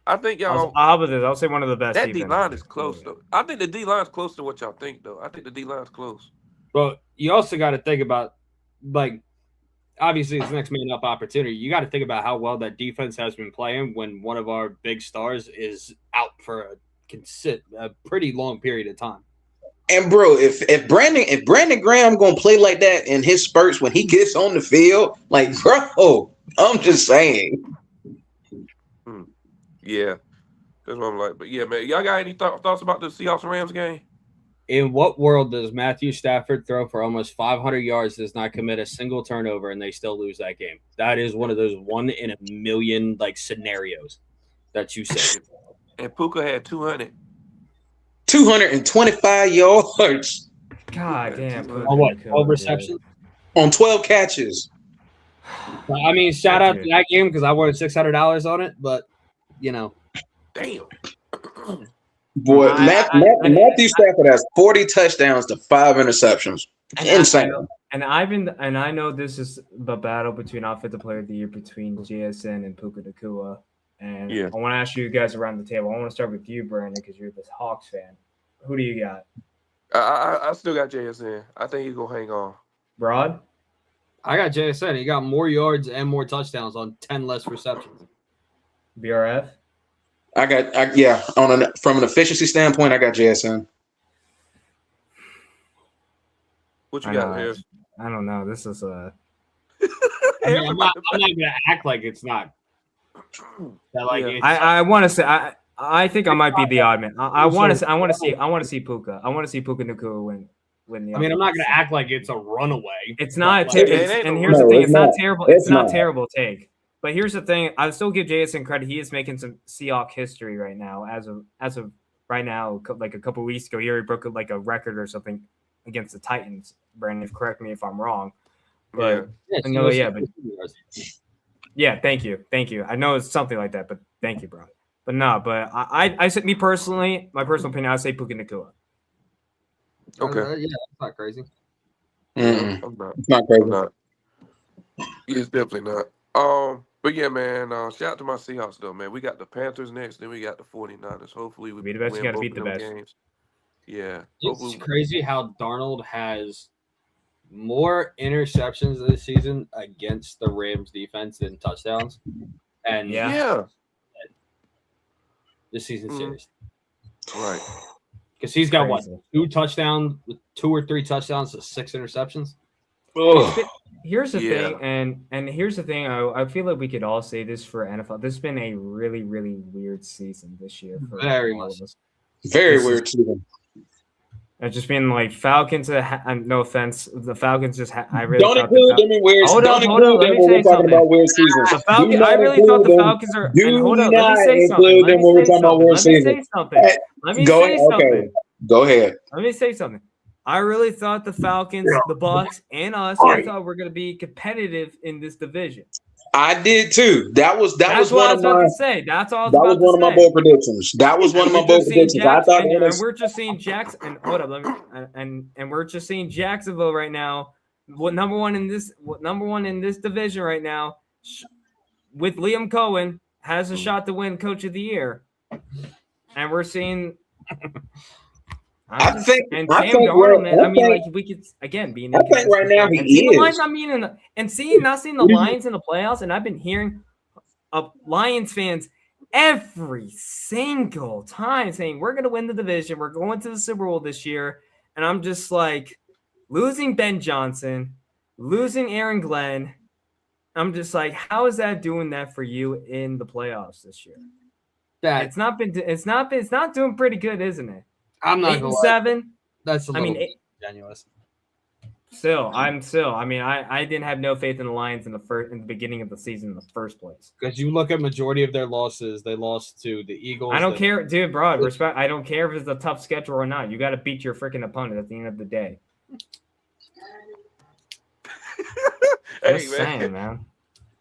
I think y'all. I'll say one of the best. That D defenses. line is close though. I think the D line's close to what y'all think though. I think the D line's close. But you also got to think about, like, obviously it's next man up opportunity. You got to think about how well that defense has been playing when one of our big stars is out for a pretty long period of time. And bro, if Brandon Graham gonna play like that in his spurts when he gets on the field, like bro, I'm just saying. Yeah, that's what I'm like. But yeah, man, y'all got any thoughts about the Seahawks Rams game? In what world does Matthew Stafford throw for almost 500 yards, does not commit a single turnover, and they still lose that game? That is one of those 1 in a million like scenarios that you say. And Puka had 225 yards God damn. On what? 12 receptions? on 12 catches. I mean, shout out to that game because I won $600 on it, but you know, damn. Boy, Matthew Stafford has 40 touchdowns to 5 interceptions. Insane. And I know this is the battle between Offensive Player of the Year between JSN and Puka Nacua. And I want to ask you guys around the table. I want to start with you, Brandon, because you're this Hawks fan. Who do you got? I still got JSN. I think he's gonna hang on. Rod? I got JSN. He got more yards and more touchdowns on 10 less receptions. BRF? From an efficiency standpoint, I got JSN. What you got, Harris? I don't know. This is a. I mean, I'm not gonna act like it's not. I want to say I think I might be the odd man. I want to see Puka. I want to see Puka Nacua win the. I mean, I'm not gonna act like it's a runaway. It's not. And here's the thing. It's not terrible. It's not terrible take. But here's the thing. I still give Jason credit. He is making some Seahawks history right now. As of right now, like a couple weeks ago, he already broke like a record or something against the Titans. Brandon, correct me if I'm wrong. But thank you. I know it's something like that, but thank you, bro. But no, but I said me personally, my personal opinion, I'd say Puka Nacua. Okay. That's not crazy. I'm not. It's not crazy. I'm not. It's definitely not. But yeah, man, shout out to my Seahawks though, man. We got the Panthers next, then we got the 49ers. Hopefully we be the best. You got to beat the best. Games. Yeah. It's crazy how Darnold has more interceptions this season against the Rams defense than touchdowns. And this season series. Right. Because he's got what? 2 touchdowns, 2 or 3 touchdowns to 6 interceptions. Here's the thing, and here's the thing. I feel like we could all say this for NFL. This has been a really, really weird season this year. For Very all much. of us. Very weird season. It's just been like Falcons. No offense, the Falcons just. I really don't include them in weird. Don't include them when we're talking about weird season. The Falcons. I really thought the Falcons are. Hold on, let me say something. Let me say something. Go ahead. Let me say something. I really thought the Falcons, the Bucks, and us, I thought we're going to be competitive in this division. I did too. That was what one I was of my. about to say. That's all. That was one of my bold predictions. That was one of my bold predictions. I thought, and we're just seeing Jackson. Hold up, and we're just seeing Jacksonville right now. Number one in this division right now, with Liam Cohen has a shot to win Coach of the Year, and we're seeing. I think Sam Darnold, man. I mean, like we could again be. I think right now he is. The Lions, not seeing the Lions in the playoffs, and I've been hearing of Lions fans every single time saying we're going to win the division, we're going to the Super Bowl this year, and I'm just like losing Ben Johnson, losing Aaron Glenn. I'm just like, how is that doing that for you in the playoffs this year? It's not doing pretty good, isn't it? I'm not 8-7. That's a little bit tenuous. I mean, I didn't have no faith in the Lions in the beginning of the season in the first place. Because you look at majority of their losses, they lost to the Eagles. I don't care, dude, bro. Respect. I don't care if it's a tough schedule or not. You got to beat your freaking opponent at the end of the day. Hey, Just saying, man.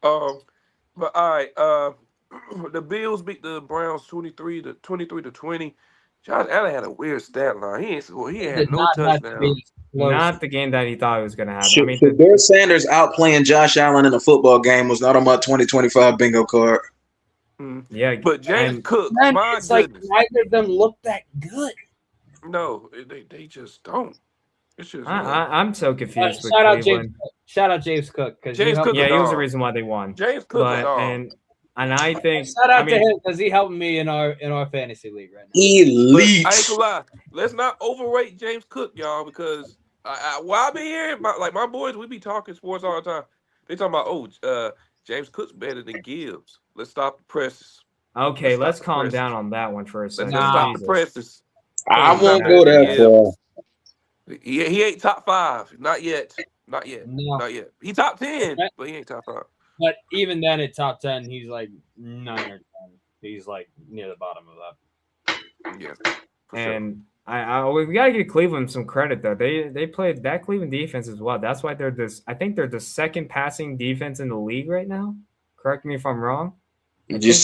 But all right, the Bills beat the Browns 23 to 20. Josh Allen had a weird stat line. He had no touchdown. Not the game that he thought it was going to happen. Shedeur Sanders outplaying Josh Allen in a football game was not on my 2025 bingo card. Yeah, but James Cook, man, my it's goodness. like neither of them look that good. No, they just don't. It's just I'm so confused with Shout out Cleveland. Shout out James Cook because James Cook, Yeah, he was the reason why they won. James Cook, and I think shout out to him because he helped me in our fantasy league right now. Elite. I ain't gonna lie. Let's not overrate James Cook, y'all, because while I be here, my boys, we be talking sports all the time. They talking about James Cook's better than Gibbs. Let's stop the presses. Okay, let's calm down on that one for a second. Let's stop the presses. I won't go that far. He ain't top 5. Not yet. Not yet. No. Not yet. He top 10, but he ain't top 5. But even then, at top 10, he's like 9 or 10. He's like near the bottom of that. Yeah. And sure. We gotta give Cleveland some credit though. They played that Cleveland defense as well. That's why I think they're the second passing defense in the league right now. Correct me if I'm wrong. I think it's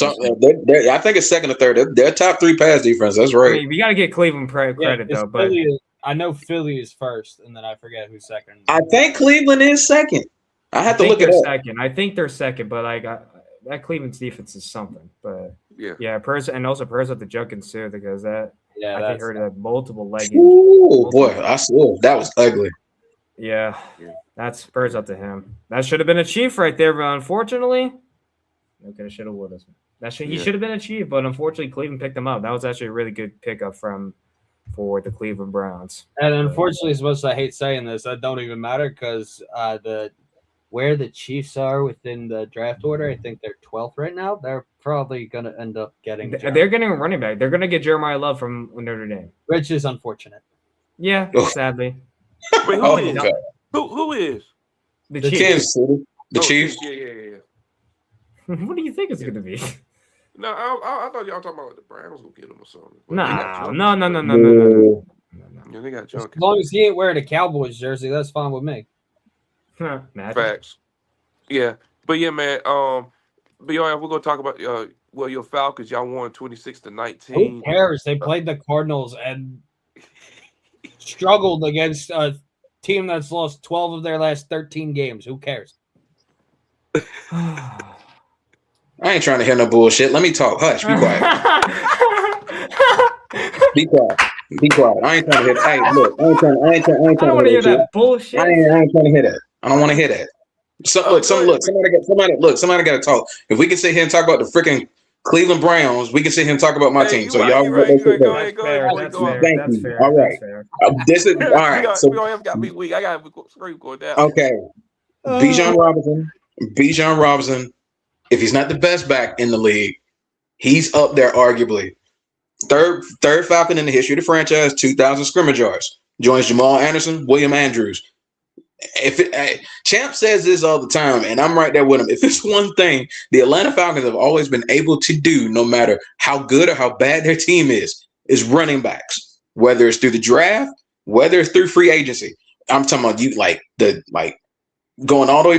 second or third. They're top 3 pass defense. That's right. I mean, we got to get Cleveland credit though. But I know Philly is first, and then I forget who's second. I think Cleveland is second. I have to look at second. I think they're second, but that Cleveland's defense is something. But yeah, and also Purse with the joke ensued because I heard that multiple leg injuries. Oh boy, I saw that was ugly. Yeah, that's Purse up to him. That should have been a chief right there, but unfortunately. Okay, should have would have. He should have been a chief, but unfortunately Cleveland picked him up. That was actually a really good pickup for the Cleveland Browns. And unfortunately, as much as I hate saying this, that don't even matter because where the Chiefs are within the draft order, I think they're 12th right now. They're probably going to end up getting. They're getting a running back. They're going to get Jeremiah Love from Notre Dame, which is unfortunate. Yeah, sadly. Wait, who is? The Chiefs. Kansas City. The Chiefs. Yeah. What do you think it's going to be? No, I thought y'all talking about the Browns will get him or something. No. Yeah, they got junk. As long as he ain't wearing a Cowboys jersey, that's fine with me. Facts. Yeah, but yeah, man. But y'all, we're gonna talk about your Falcons. Y'all won 26-19. Who cares? They played the Cardinals and struggled against a team that's lost 12 of their last 13 games. Who cares? I ain't trying to hear no bullshit. Let me talk. Hush. Be quiet. Be quiet. Be quiet. I ain't trying to hear. Hey, look. I ain't trying I don't want to hear that bullshit. I ain't trying to hear that. I don't want to hear that. Somebody got to talk. If we can sit here and talk about the freaking Cleveland Browns, we can sit here and talk about my team. So y'all go ahead. Thank you. All right. This is all right. So we don't have got me weak. I got scream going down. Okay. Bijan Robinson. If he's not the best back in the league, he's up there arguably. Third Falcon in the history of the franchise, 2,000 scrimmage yards. Joins Jamal Anderson, William Andrews. Champ says this all the time, and I'm right there with him. If it's one thing the Atlanta Falcons have always been able to do, no matter how good or how bad their team is running backs. Whether it's through the draft, whether it's through free agency. I'm talking about going all the way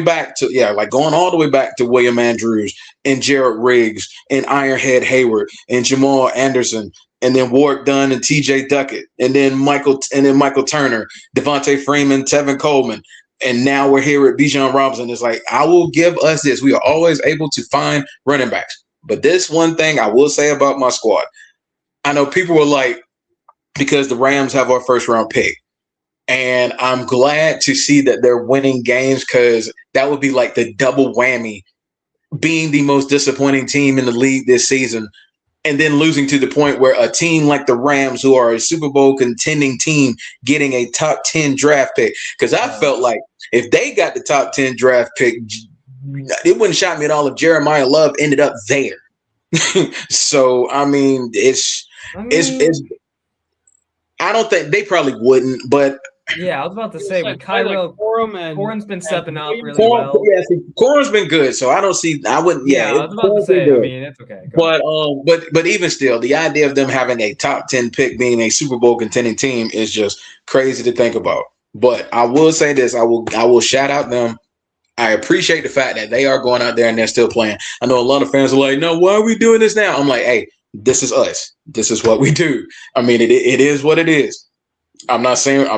back to William Andrews and Jared Riggs and Ironhead Hayward and Jamal Anderson and then Ward Dunn and TJ Duckett and then Michael Turner, Devontae Freeman, Tevin Coleman. And now we're here at Bijan Robinson. It's like, I will give us this. We are always able to find running backs. But this one thing I will say about my squad, I know people were like, because the Rams have our first round pick. And I'm glad to see that they're winning games because that would be like the double whammy, being the most disappointing team in the league this season and then losing to the point where a team like the Rams, who are a Super Bowl contending team, getting a top 10 draft pick. Because I felt like if they got the top 10 draft pick, it wouldn't shock me at all if Jeremiah Love ended up there. So, I mean, it's I don't think they probably wouldn't, but Yeah, I was about to say with Kylo, Corin's been stepping up really well. Corin's been good, so I don't see. I wouldn't. Yeah, I was about to say. I mean, it's okay. But even still, the idea of them having a top 10 pick being a Super Bowl contending team is just crazy to think about. But I will say this: I will shout out them. I appreciate the fact that they are going out there and they're still playing. I know a lot of fans are like, "No, why are we doing this now?" I'm like, "Hey, this is us. This is what we do. I mean, it is what it is." I'm not saying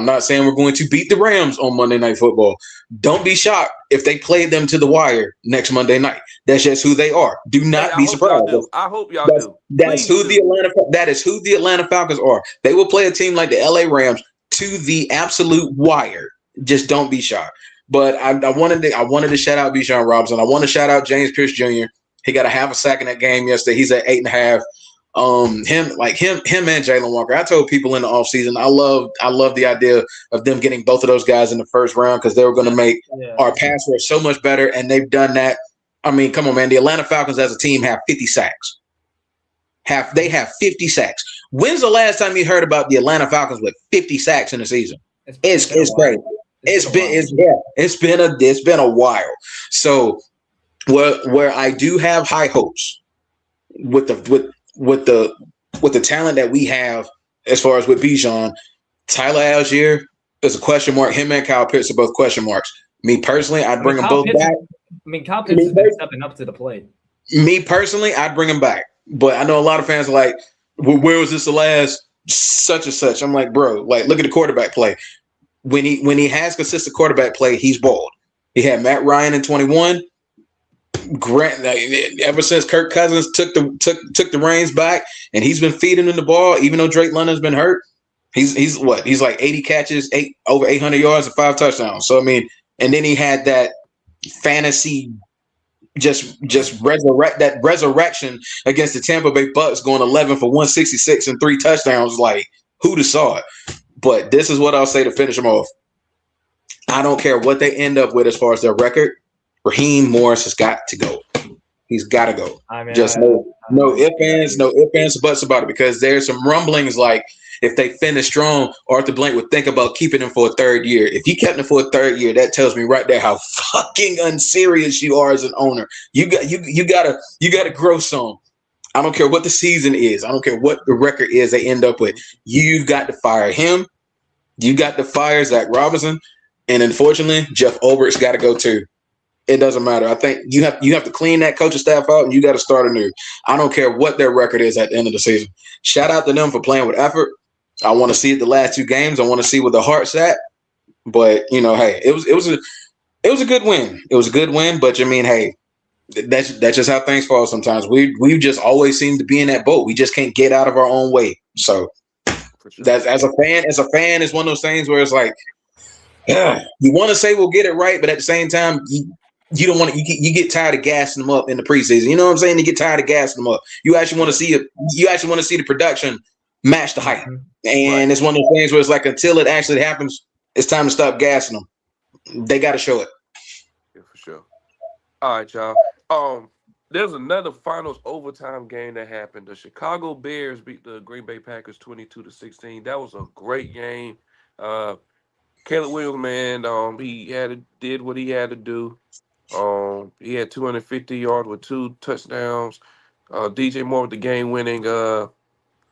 we're going to beat the Rams on Monday Night Football. Don't be shocked if they play them to the wire next Monday night. That's just who they are. Do not be surprised. I hope y'all do. That is who the Atlanta Falcons are. They will play a team like the LA Rams to the absolute wire. Just don't be shocked. But I wanted to shout out Bijan Robinson. I want to shout out James Pierce Jr. He got a half a sack in that game yesterday. He's at 8.5. Him and Jalen Walker. I told people in the offseason, I love the idea of them getting both of those guys in the first round because they were going to make our pass rush so much better, and they've done that. I mean, come on, man. The Atlanta Falcons as a team have 50 sacks. They have 50 sacks. When's the last time you heard about the Atlanta Falcons with 50 sacks in a season? It's crazy. It's been a while. So where I do have high hopes with the talent that we have as far as with Bijan, Tyler Algier is a question mark. Him and Kyle Pitts are both question marks. Me personally, I'd bring them both back. Kyle Pitts has been stepping up to the plate. Me personally, I'd bring him back. But I know a lot of fans are like, well, where was this the last such and such? I'm like, bro, like, look at the quarterback play. When he has consistent quarterback play, he's balled. He had Matt Ryan in 21. Grant, ever since Kirk Cousins took the reins back, and he's been feeding him the ball, even though Drake London's been hurt. He's like 80 catches, over 800 yards, and 5 touchdowns. So I mean, and then he had that fantasy just resurrection against the Tampa Bay Bucks, going 11 for 166 and 3 touchdowns. Like, who'd have saw it? But this is what I'll say to finish them off. I don't care what they end up with as far as their record. Raheem Morris has got to go. He's got to go. I mean, just no ifs, ands, buts about it, because there's some rumblings like if they finish strong, Arthur Blank would think about keeping him for a third year. If he kept him for a third year, that tells me right there how fucking unserious you are as an owner. You gotta grow some. I don't care what the season is. I don't care what the record is they end up with. You've got to fire him. You got to fire Zach Robinson, and unfortunately, Jeff Ulbricht's got to go too. It doesn't matter. I think you have to clean that coaching staff out, and you got to start anew. I don't care what their record is at the end of the season. Shout out to them for playing with effort. I want to see it the last 2 games. I want to see where the heart's at. But hey, it was a good win. It was a good win. But I mean, hey, that's just how things fall sometimes. We just always seem to be in that boat. We just can't get out of our own way. So that's as a fan, it's one of those things where it's like, you want to say we'll get it right, but at the same time, you don't want to. You get tired of gassing them up in the preseason. You know what I'm saying? You get tired of gassing them up. You actually want to see it. You actually want to see the production match the hype. And It's one of those things where it's like, until it actually happens, it's time to stop gassing them. They got to show it. Yeah, for sure. All right, y'all. There's another finals overtime game that happened. The Chicago Bears beat the Green Bay Packers 22-16. That was a great game. Caleb Williams, man, he did what he had to do. He had 250 yards with 2 touchdowns. DJ Moore with the game-winning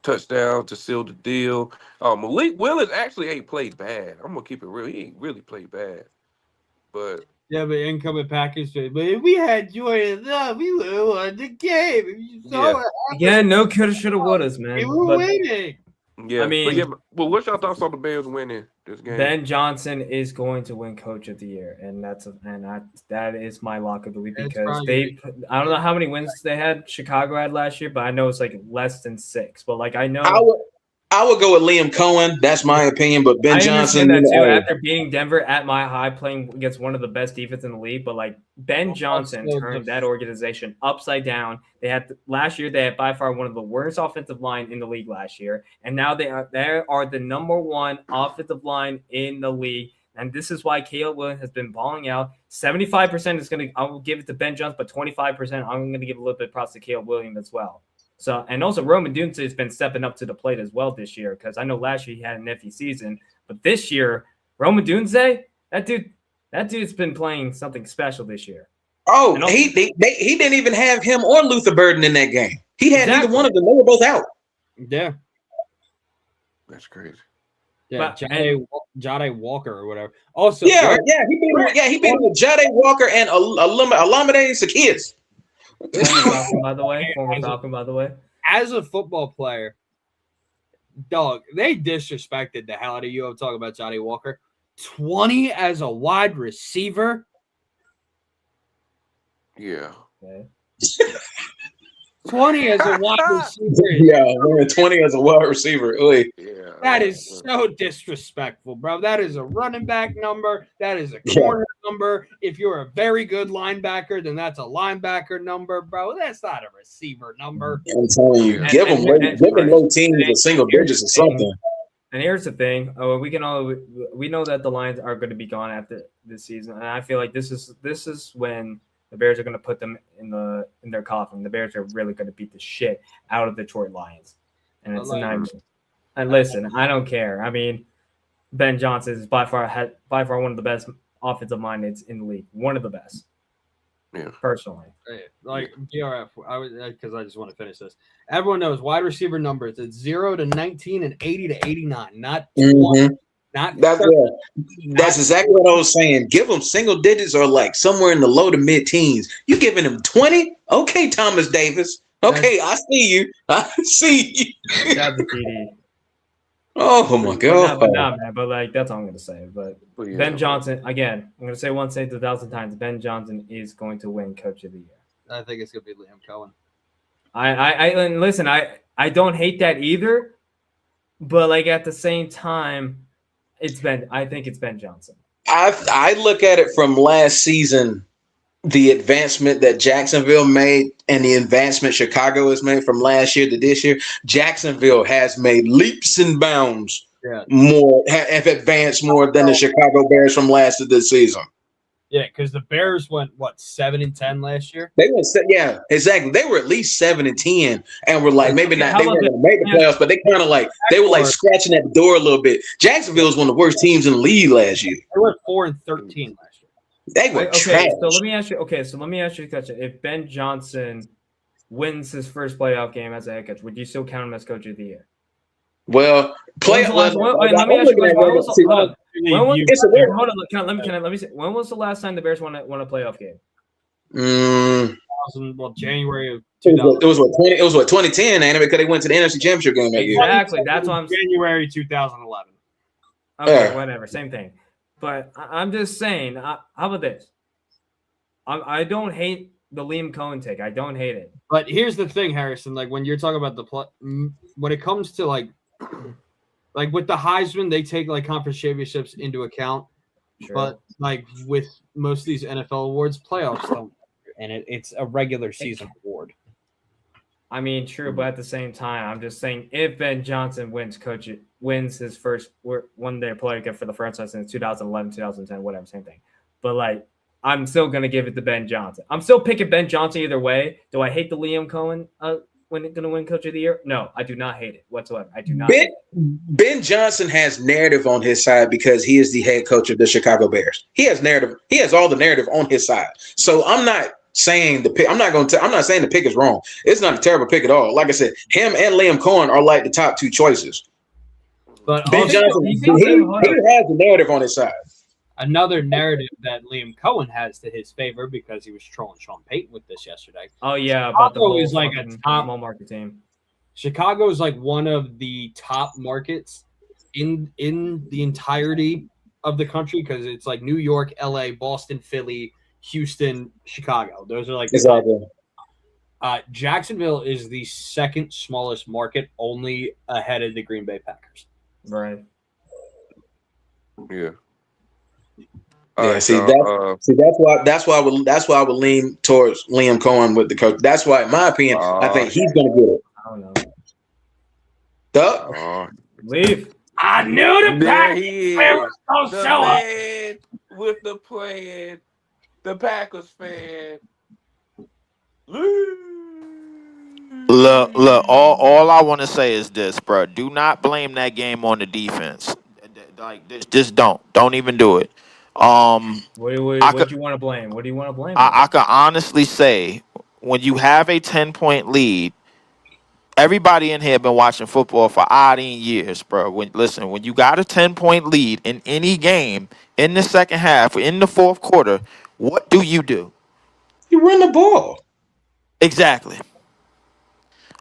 touchdown to seal the deal. Malik Willis actually ain't played bad. I'm gonna keep it real. He ain't really played bad. But incoming package. But if we had Jordan Love, we would have won the game. No coulda, shoulda, wouldas, man. We were winning. Yeah, I mean, but what's your thoughts on the Bears winning this game? Ben Johnson is going to win Coach of the Year, and that is my lock of the week, because I don't know how many wins they had. Chicago had last year, but I know it's like less than 6. But like I know, I would go with Liam Cohen. That's my opinion. But Ben Johnson, that too, after beating Denver at Mile High, playing against one of the best defense in the league. But like Ben Johnson turned that organization upside down. Last year they had by far one of the worst offensive line in the league last year, and now they are the number 1 offensive line in the league. And this is why Caleb Williams has been balling out. 75% is I will give it to Ben Johnson, but 25% I'm going to give a little bit of props to Caleb Williams as well. So, and also Roman Dunce has been stepping up to the plate as well this year, because I know last year he had an iffy season, but this year Rome Odunze, that dude's been playing something special this year. Oh, he didn't even have him or Luther Burden in that game. He had neither one of them. They were both out. Yeah. That's crazy. Yeah, Jade Walker or whatever. Also, he beat him with Jade Walker and Olamide Zaccheaus. Former Falcon, by the way. As a football player, dog, they disrespected the hell out of you. I'm talking about Jade Walker. 20 as a wide receiver. Yeah. Okay. 20 as a wide receiver. Yeah, 20 as a wide receiver. Oy. Yeah. That is so disrespectful, bro. That is a running back number. That is a corner number. If you're a very good linebacker, then that's a linebacker number, bro. That's not a receiver number. I'm telling you, give them low teams or single digits or something. And here's the thing: we know that the Lions are going to be gone after this season, and I feel like this is when the Bears are going to put them in their coffin. The Bears are really going to beat the shit out of the Detroit Lions, and it's not. And listen, I don't care. I mean, Ben Johnson is by far one of the best offensive mindeds in the league. One of the best. Yeah. Personally. Like BRF, because I just want to finish this. Everyone knows wide receiver numbers. It's 0 to 19 and 80 to 89. Not 20. Not that's exactly what I was saying. Give them single digits or like somewhere in the low to mid teens. You giving them 20? Okay, Thomas Davis. Okay, I see you. I see you. That's the TD. Oh my God! But like that's all I'm gonna say. But yeah. Ben Johnson, again, I'm gonna say once, 1,000 times. Ben Johnson is going to win Coach of the Year. I think it's gonna be Liam Cohen. And listen, I don't hate that either, but like at the same time, I think it's Ben Johnson. I look at it from last season, the advancement that Jacksonville made and the advancement Chicago has made from last year to this year. Jacksonville has made leaps and bounds have advanced more than the Chicago Bears from last to this season. Yeah, because the Bears went 7-10 last year. They went, yeah, exactly. They were at least 7-10, and were like maybe not. They weren't going to make the playoffs, but they kind of like they were like scratching at the door a little bit. Jacksonville was one of the worst teams in the league last year. They were 4-13 last year. They were trash. So let me ask you a question. If Ben Johnson wins his first playoff game as a head coach, would you still count him as Coach of the Year? Well, let me ask you. Hold on. Let me say. When was the last time the Bears won a playoff game? January of 2000. It was 2010, ain't it? Because they went to the NFC Championship game that year. Exactly. That's why I'm January 2011. Okay, whatever. Same thing. But I'm just saying. How about this? I don't hate the Liam Cohen take. I don't hate it. But here's the thing, Harrison. Like when you're talking about when it comes to like with the Heisman, they take like conference championships into account. Sure. But like with most of these NFL awards, playoffs don't, and it's a regular season award. I mean, true, but at the same time, I'm just saying if Ben Johnson wins his first one-day player for the franchise in 2011, 2010, whatever, same thing. But like, I'm still gonna give it to Ben Johnson. I'm still picking Ben Johnson either way. Do I hate the Liam Cohen going to win Coach of the Year? No, I do not hate it whatsoever. I do not. Ben Johnson has narrative on his side because he is the head coach of the Chicago Bears. He has narrative. He has all the narrative on his side. So I'm not saying the pick. I'm not saying the pick is wrong. It's not a terrible pick at all. Like I said, him and Liam Cohen are like the top two choices. But Ben Johnson, he has the narrative on his side. Another narrative that Liam Cohen has to his favor because he was trolling Sean Payton with this yesterday. Oh yeah, about the whole is like a top small market team. Chicago is like one of the top markets in the entirety of the country because it's like New York, LA, Boston, Philly, Houston, Chicago. Those are like exactly. Jacksonville is the second smallest market, only ahead of the Green Bay Packers. Right. Yeah. Yeah, that's why I would lean towards Liam Cohen with the coach. That's why, in my opinion, I think he's going to get it. I don't know. Leave. I knew the Packers was going to show up. With the plan, the Packers fan. Look. All I want to say is this, bro. Do not blame that game on the defense. Like just don't even do it. I What could do you want to blame? What do you want to blame it I on? could honestly say when you have a 10-point lead, everybody in here been watching football for odd years, bro. When you got a 10-point lead in any game in the second half, in the fourth quarter, what do you do? You run the ball. Exactly.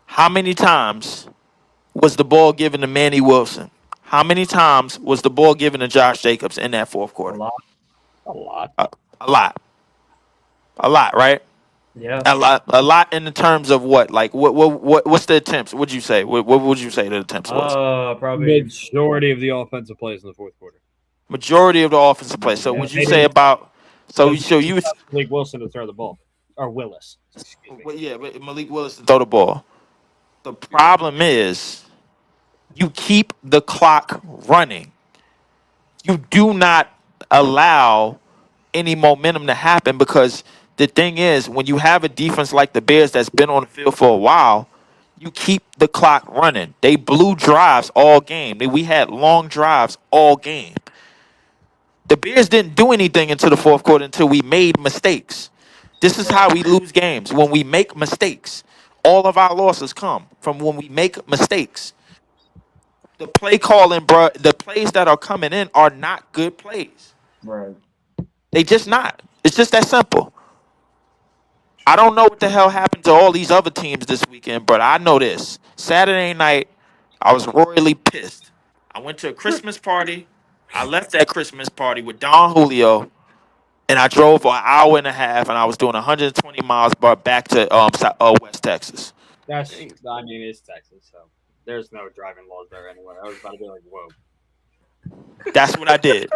How many times was the ball given to Manny Wilson? How many times was the ball given to Josh Jacobs in that fourth A quarter? lot. A lot. A lot. A lot, right? Yeah. A lot in the terms of what? Like what's the attempts? What'd you say? What would you say the attempts was? Probably. Majority of the offensive plays in the fourth quarter. Majority of the offensive play. So Yeah. would you say about so you would Malik Wilson to throw the ball, or Willis. Excuse me. well, yeah, but Malik Willis to throw the ball. The problem is you keep the clock running. You do not allow any momentum to happen because the thing is when you have a defense like the Bears that's been on the field for a while, you keep the clock running. They blew drives all game. We had long drives all game. The Bears didn't do anything until the fourth quarter until we made mistakes. This is how we lose games when we make mistakes. All of our losses come from when we make mistakes. The play calling, bro, the plays that are coming in are not good plays. Right. They just not. It's just that simple. I don't know what the hell happened to all these other teams this weekend, but I know this. Saturday night, I was royally pissed. I went to a Christmas party. I left that Christmas party with Don Julio, and I drove for an hour and a half, and I was doing 120 miles back to West Texas. That's. I mean, it's Texas, so there's no driving laws there anyway. I was about to be like, whoa. That's what I did.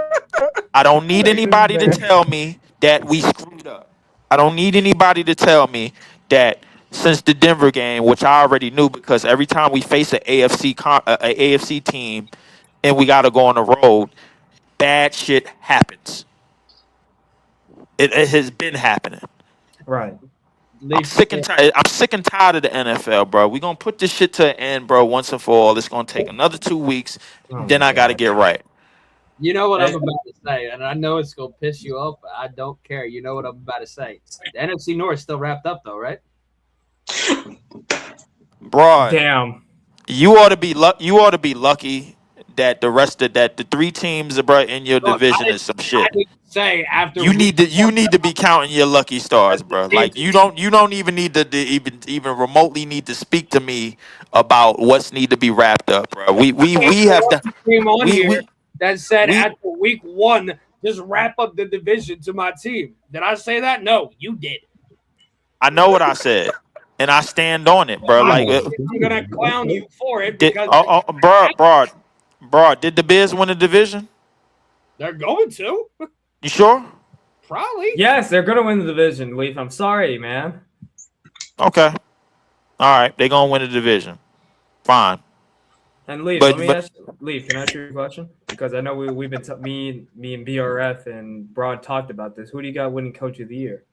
I don't need anybody to tell me that we screwed up. I don't need anybody to tell me that since the Denver game, which I already knew because every time we face an AFC team and we got to go on the road, bad shit happens. It has been happening. Right. I'm sick and tired. I'm sick and tired of the NFL, bro. We're gonna put this shit to an end, bro, once and for all. It's gonna take another 2 weeks. Oh Then my I gotta God. get right. You know what Hey. I'm about to say, and I know it's gonna piss you off, but I don't care. You know what I'm about to say. The NFC North still wrapped up though, right? Bro, Damn. you ought to be lucky that the 3 teams, bro, in your Look, division is some I shit. didn't say after You need to be counting your lucky stars, bro. Like you don't even need to even remotely need to speak to me about what's need to be wrapped up, bro. We have done team on we here we that said we after week 1, just wrap up the division to my team. Did I say that? No, you did. I know what I said, and I stand on it, bro. Like, I'm gonna clown you for it did because bro, did the Bears win the division? they're going to. You sure? Probably. Yes, they're gonna win the division, Leaf. I'm sorry, man. Okay. All right, they're gonna win the division. Fine. And Leaf, But- let me but- ask Leaf, can I ask you a question? Because I know we've been me and BRF and Broad talked about this. Who do you got winning Coach of the Year?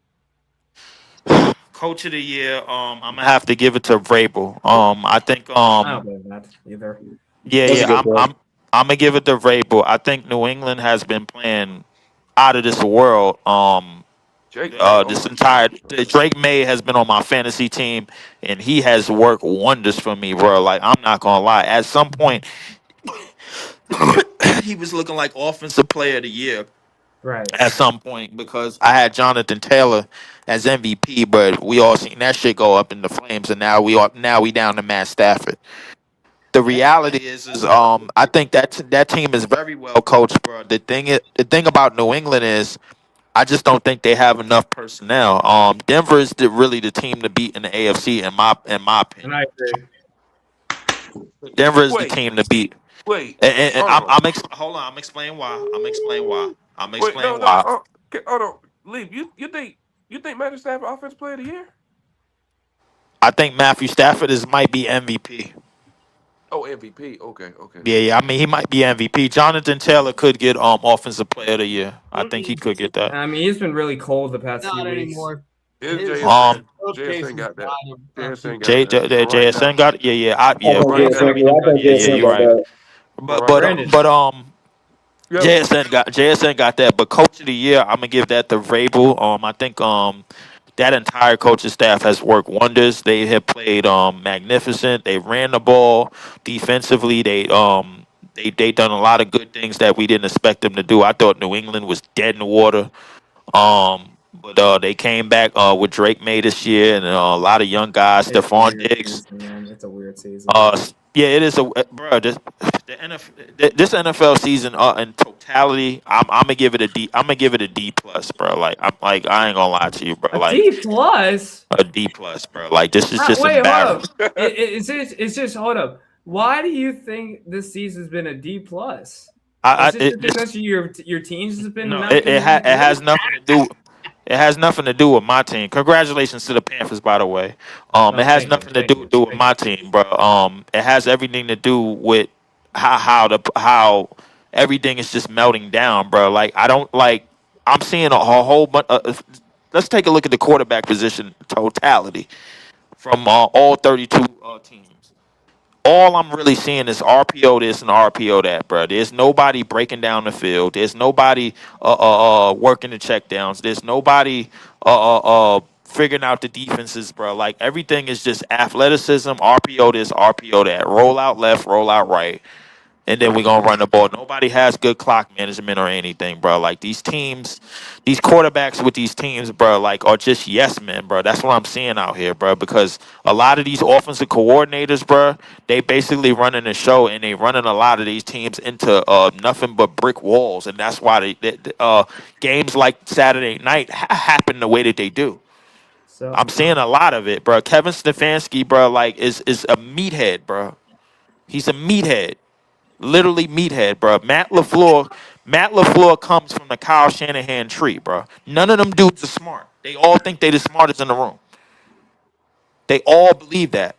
Coach of the year, I'm gonna have to give it to Vrabel. I think I don't believe that either. That's a good point. I'm gonna give it to Vrabel. I think New England has been playing out of this world. Jake, This entire Drake May has been on my fantasy team, and he has worked wonders for me, bro. Like I'm not gonna lie. At some point, he was looking like offensive player of the year. Right. At some point because I had Jonathan Taylor as MVP, but we all seen that shit go up in the flames, and now we down to Matt Stafford. The reality is I think that team is very well coached, bro. The thing about New England is I just don't think they have enough personnel. Denver is really the team to beat in the AFC in my And opinion. I agree. Denver is the Wait. team to beat. Wait, And hold on. hold on. I'm explaining why. I'm explaining why. Wait, no, okay, hold on. Leave. You think Matthew Stafford offensive player of the year? I think Matthew Stafford might be MVP. Oh, MVP. Okay. Yeah. I mean, he might be MVP. Jonathan Taylor could get offensive player of the year. I think he could get that. I mean, he's been really cold the past few Not weeks. anymore. It's His- JSN. Showcase JSN got that. was JSN got J, that. J, Right JSN now. got it. Yeah. I think Right JSN now. I think Yeah, JSN you're got right. that. But Right but Yep. JSN got that, but coach of the year, I'm gonna give that to Vrabel. I think that entire coaching staff has worked wonders. They have played magnificent. They ran the ball defensively. They done a lot of good things that we didn't expect them to do. I thought New England was dead in the water. But they came back with Drake May this year and a lot of young guys, It's a Stephon weird Diggs. season, man. It's a weird season. Yeah, it is bro. This NFL season in totality, I'm gonna give it a D. I'm gonna give it a D plus, bro. I ain't gonna lie to you, bro. A Like D plus. a D plus, bro. Like this is just Wait, hold embarrassing. up. It's just hold up. Why do you think this season's been a D plus? I, Is I it it, just this, because your teams has been no, not been it good? has nothing to do. It has nothing to do with my team. Congratulations to the Panthers, by the way. It Oh, has thank you, nothing to thank do, you, do with thank my you. team, bro. It has everything to do with how everything is just melting down, bro. Like I don't like. I'm seeing a whole bunch. Let's take a look at the quarterback position totality from all 32 teams. All I'm really seeing is RPO this and RPO that, bro. There's nobody breaking down the field. There's nobody working the checkdowns. There's nobody figuring out the defenses, bro. Like everything is just athleticism, RPO this, RPO that. Roll out left, roll out right, and then we're gonna run the ball. Nobody has good clock management or anything, bro. Like these teams, these quarterbacks with these teams, bro, like are just yes men, bro. That's what I'm seeing out here, bro. Because a lot of these offensive coordinators, bro, they basically running the show and they running a lot of these teams into nothing but brick walls, and that's why games like Saturday night happen the way that they do. So I'm seeing a lot of it, bro. Kevin Stefanski, bro, like is a meathead, bro. He's a meathead. Literally meathead, bro. Matt LaFleur comes from the Kyle Shanahan tree, bro. None of them dudes are smart. They all think they the smartest in the room. They all believe that.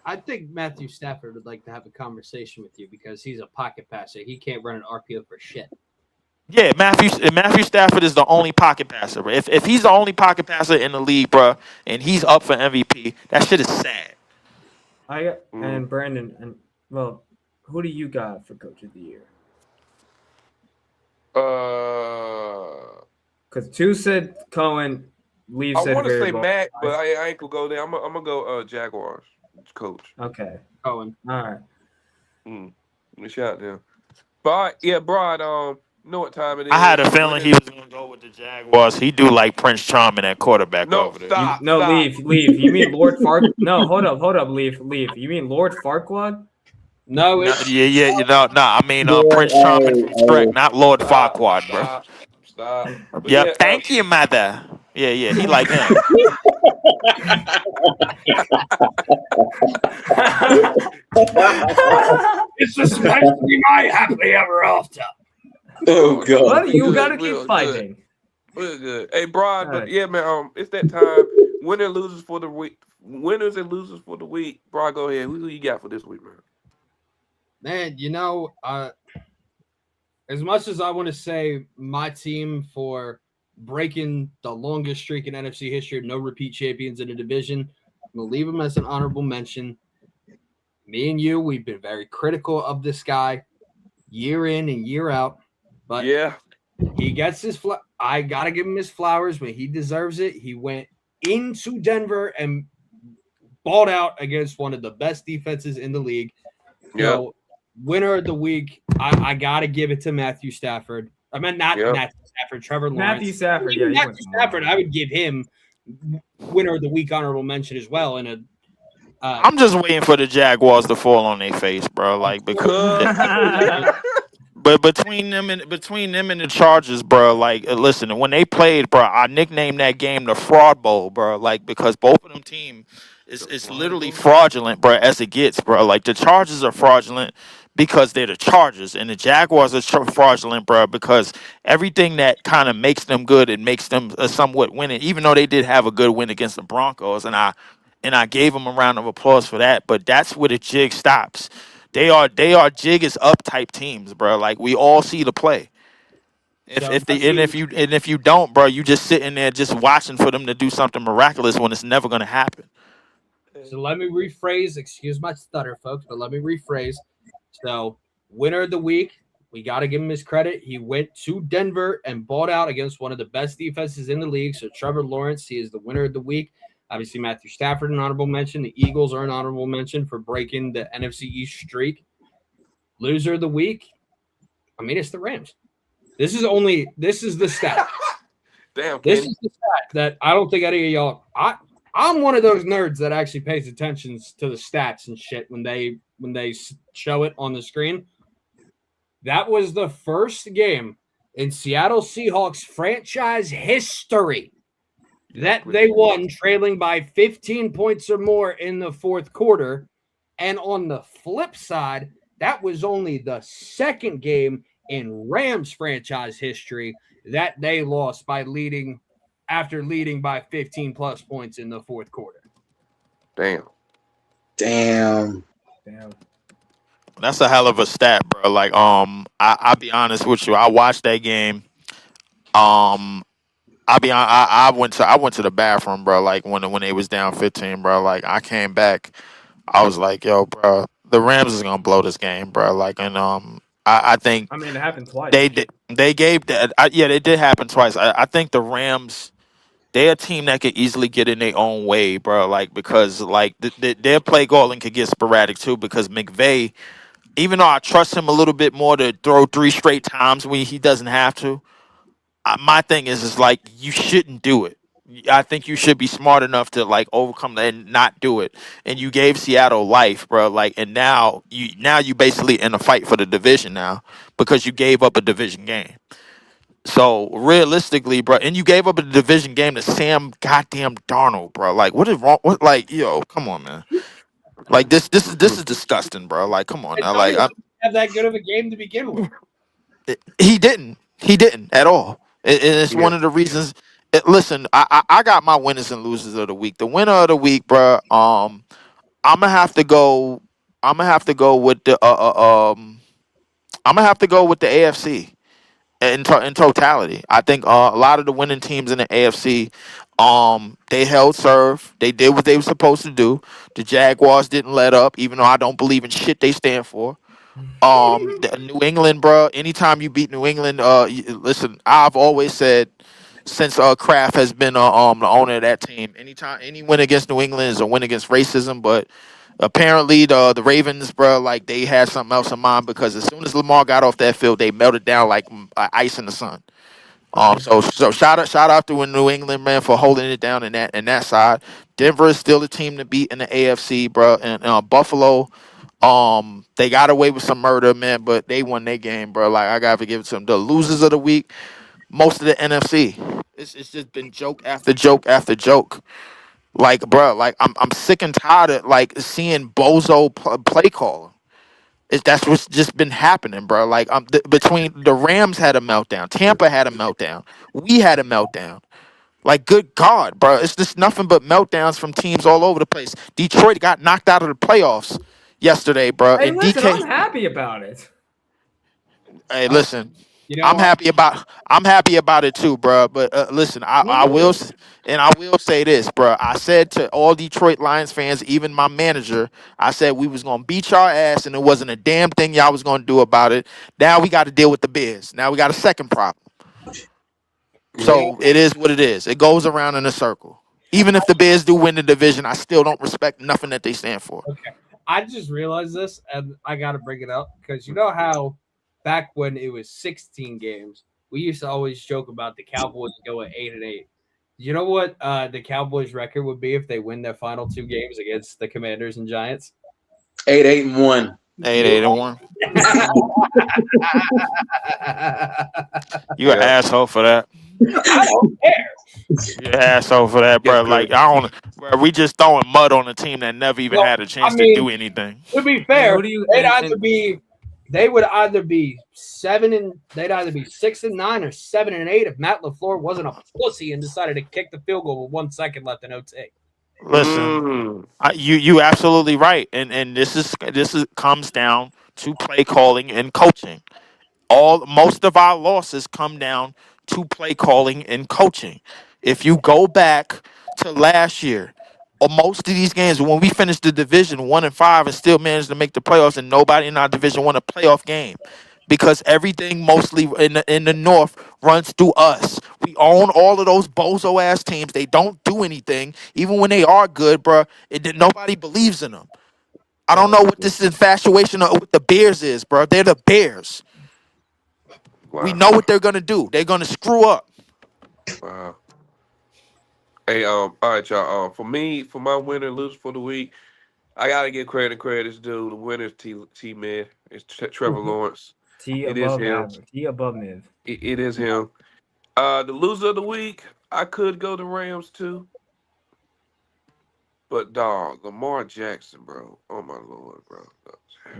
I think Matthew Stafford would like to have a conversation with you because he's a pocket passer. He can't run an RPO for shit. Yeah, Matthew Stafford is the only pocket passer, bro. If he's the only pocket passer in the league, bro, and he's up for MVP, that shit is sad. I got and Brandon and well, who do you got for coach of the year? Uh, Because two said Cohen, Leaf I said want to say variable. Mac, but I ain't gonna go there. I'm gonna go Jaguars coach. Okay, Cohen. all right. Shout out there. But yeah, Broad. Know what time it is? I had a feeling When he is- was gonna go with the Jaguars. He do like Prince Charming at quarterback No, over there. stop. No, stop. Leaf. You mean Lord Farq? No, hold up, Leaf. You mean Lord Farquaad? No, No, it's yeah, I mean, Yeah, Prince Charming from Shrek, not Lord Stop. Farquaad, bro. Stop. But Yep, yeah, thank you, mother. Yeah, he like him. it's especially my happily ever after. Oh god. Well, you Good, gotta real keep fighting. We're good. Hey, Broad. But Alright. yeah, man. It's that time. Winner losers for the week. Winners and losers for the week. Broad, go ahead. Who you got for this week, man? Man, as much as I want to say my team for breaking the longest streak in NFC history of no repeat champions in a division, I'm going to leave him as an honorable mention. Me and you, we've been very critical of this guy year in and year out. But Yeah. he gets his I got to give him his flowers when he deserves it. He went into Denver and balled out against one of the best defenses in the league. Yeah. So, winner of the week, I got to give it to Matthew Stafford. I meant not Yep. Matthew Stafford, Trevor Lawrence. Matthew Stafford, Even yeah, Matthew Stafford, I would give him winner of the week honorable mention as well. In I'm just waiting for the Jaguars to fall on their face, bro. Like because. But between them and the Chargers, bro, like listen, when they played, bro, I nicknamed that game the Fraud Bowl, bro, like because both of them team is literally fraudulent, bro, as it gets, bro. Like the Chargers are fraudulent because they're the Chargers, and the Jaguars are fraudulent, bro, because everything that kind of makes them good and makes them somewhat winning, even though they did have a good win against the Broncos, and I gave them a round of applause for that, but that's where the jig stops. They are jig is up type teams, bro. Like we all see the play. If you don't, bro, you just sitting there just watching for them to do something miraculous when it's never gonna happen. So let me rephrase. Excuse my stutter, folks, but let me rephrase. So winner of the week, we got to give him his credit. He went to Denver and bought out against one of the best defenses in the league. So Trevor Lawrence, he is the winner of the week. Obviously, Matthew Stafford, an honorable mention. The Eagles are an honorable mention for breaking the NFC East streak. Loser of the week, I mean, it's the Rams. This is the stat. Damn, This Kenny. is the stat that I don't think any of y'all. I'm one of those nerds that actually pays attention to the stats and shit when they show it on the screen. That was the first game in Seattle Seahawks franchise history that they won, trailing by 15 points or more in the fourth quarter. And on the flip side, that was only the second game in Rams franchise history that they lost by leading by 15 plus points in the fourth quarter. Damn. Damn. Damn. That's a hell of a stat, bro. Like, I'll be honest with you. I watched that game. Um, I went to the bathroom, bro. Like when they was down 15, bro. Like I came back, I was like, yo, bro, the Rams is gonna blow this game, bro. Like, and I think I mean, it happened twice. they did. They gave that. Yeah, they did happen twice. I think the Rams. They're a team that could easily get in their own way, bro. Like because like their play calling could get sporadic too. Because McVay, even though I trust him a little bit more to throw three straight times when he doesn't have to, my thing is like you shouldn't do it. I think you should be smart enough to like overcome that and not do it. And you gave Seattle life, bro. Like, and now you basically in a fight for the division now because you gave up a division game. So realistically, bro, and you gave up a division game to Sam goddamn Darnold, bro. Like, what is wrong? What, like, yo, come on, man. Like this is disgusting, bro. Like, come on And now. Like, Darnold didn't have that good of a game to begin with. he didn't. He didn't at all. And it's Yeah. one of the reasons. Listen, I got my winners and losers of the week. The winner of the week, bro. I'm gonna have to go. I'm gonna have to go with the. I'm gonna have to go with the AFC in totality. I think a lot of the winning teams in the AFC, they held serve. They did what they were supposed to do. The Jaguars didn't let up, even though I don't believe in shit they stand for. New England, bro. Anytime you beat New England, listen, I've always said since Kraft has been the owner of that team, anytime any win against New England is a win against racism. But apparently the Ravens, bro, like they had something else in mind because as soon as Lamar got off that field, they melted down like ice in the sun. So shout out to New England, man, for holding it down in that side. Denver is still the team to beat in the AFC, bro, and Buffalo. They got away with some murder, man, but they won their game, bro. Like I gotta give it to them. The losers of the week, most of the NFC. It's just been joke after joke after joke. Like, bro, like I'm sick and tired of like seeing bozo play calling. That's what's just been happening, bro. Like between the Rams had a meltdown, Tampa had a meltdown, we had a meltdown. Like, good God, bro. It's just nothing but meltdowns from teams all over the place. Detroit got knocked out of the playoffs yesterday, bro. Hey, And listen, DK, I'm happy about it. hey, listen, You know, I'm happy about it too, bro. But listen, I will, and I will say this, bro. I said to all Detroit Lions fans, even my manager, I said we was gonna beat y'all ass, and it wasn't a damn thing y'all was gonna do about it. Now we got to deal with the Bears. Now we got a second problem. So it is what it is. It goes around in a circle. Even if the Bears do win the division, I still don't respect nothing that they stand for. okay. I just realized this, and I got to bring it up because you know how back when it was 16 games, we used to always joke about the Cowboys going 8-8. You know what the Cowboys' record would be if they win their final two games against the Commanders and Giants? 8-8-1. 8-1. You an asshole for that. I don't care. You an asshole for that, bro. Yes, Like good. I don't, bro. We just throwing mud on a team that never even Well, had a chance I to mean, do anything. To be And fair, who do you? they would either be 6-9 or 7-8 if Matt LaFleur wasn't a pussy and decided to kick the field goal with 1 second left in OT. Listen, Mm. you absolutely right, and this is comes down to play calling and coaching. Most of our losses come down to play calling and coaching. If you go back to last year, or most of these games when we finished the division 1-5 and still managed to make the playoffs, and nobody in our division won a playoff game because everything mostly in the North runs through us. We own all of those bozo ass teams. They don't do anything, even when they are good, bro. Nobody believes in them. I don't know what this infatuation with the Bears is, bro. They're the Bears. We Wow. know what they're gonna do. They're gonna screw up. Wow. Hey, all right, y'all. For me, for my winner and loser for the week, I gotta give credit's due. The winner is T Mid. It's Trevor Lawrence. T It is above him. average. T above mid. It is him. The loser of the week, I could go the Rams too. But dog, Lamar Jackson, bro. Oh my lord, bro.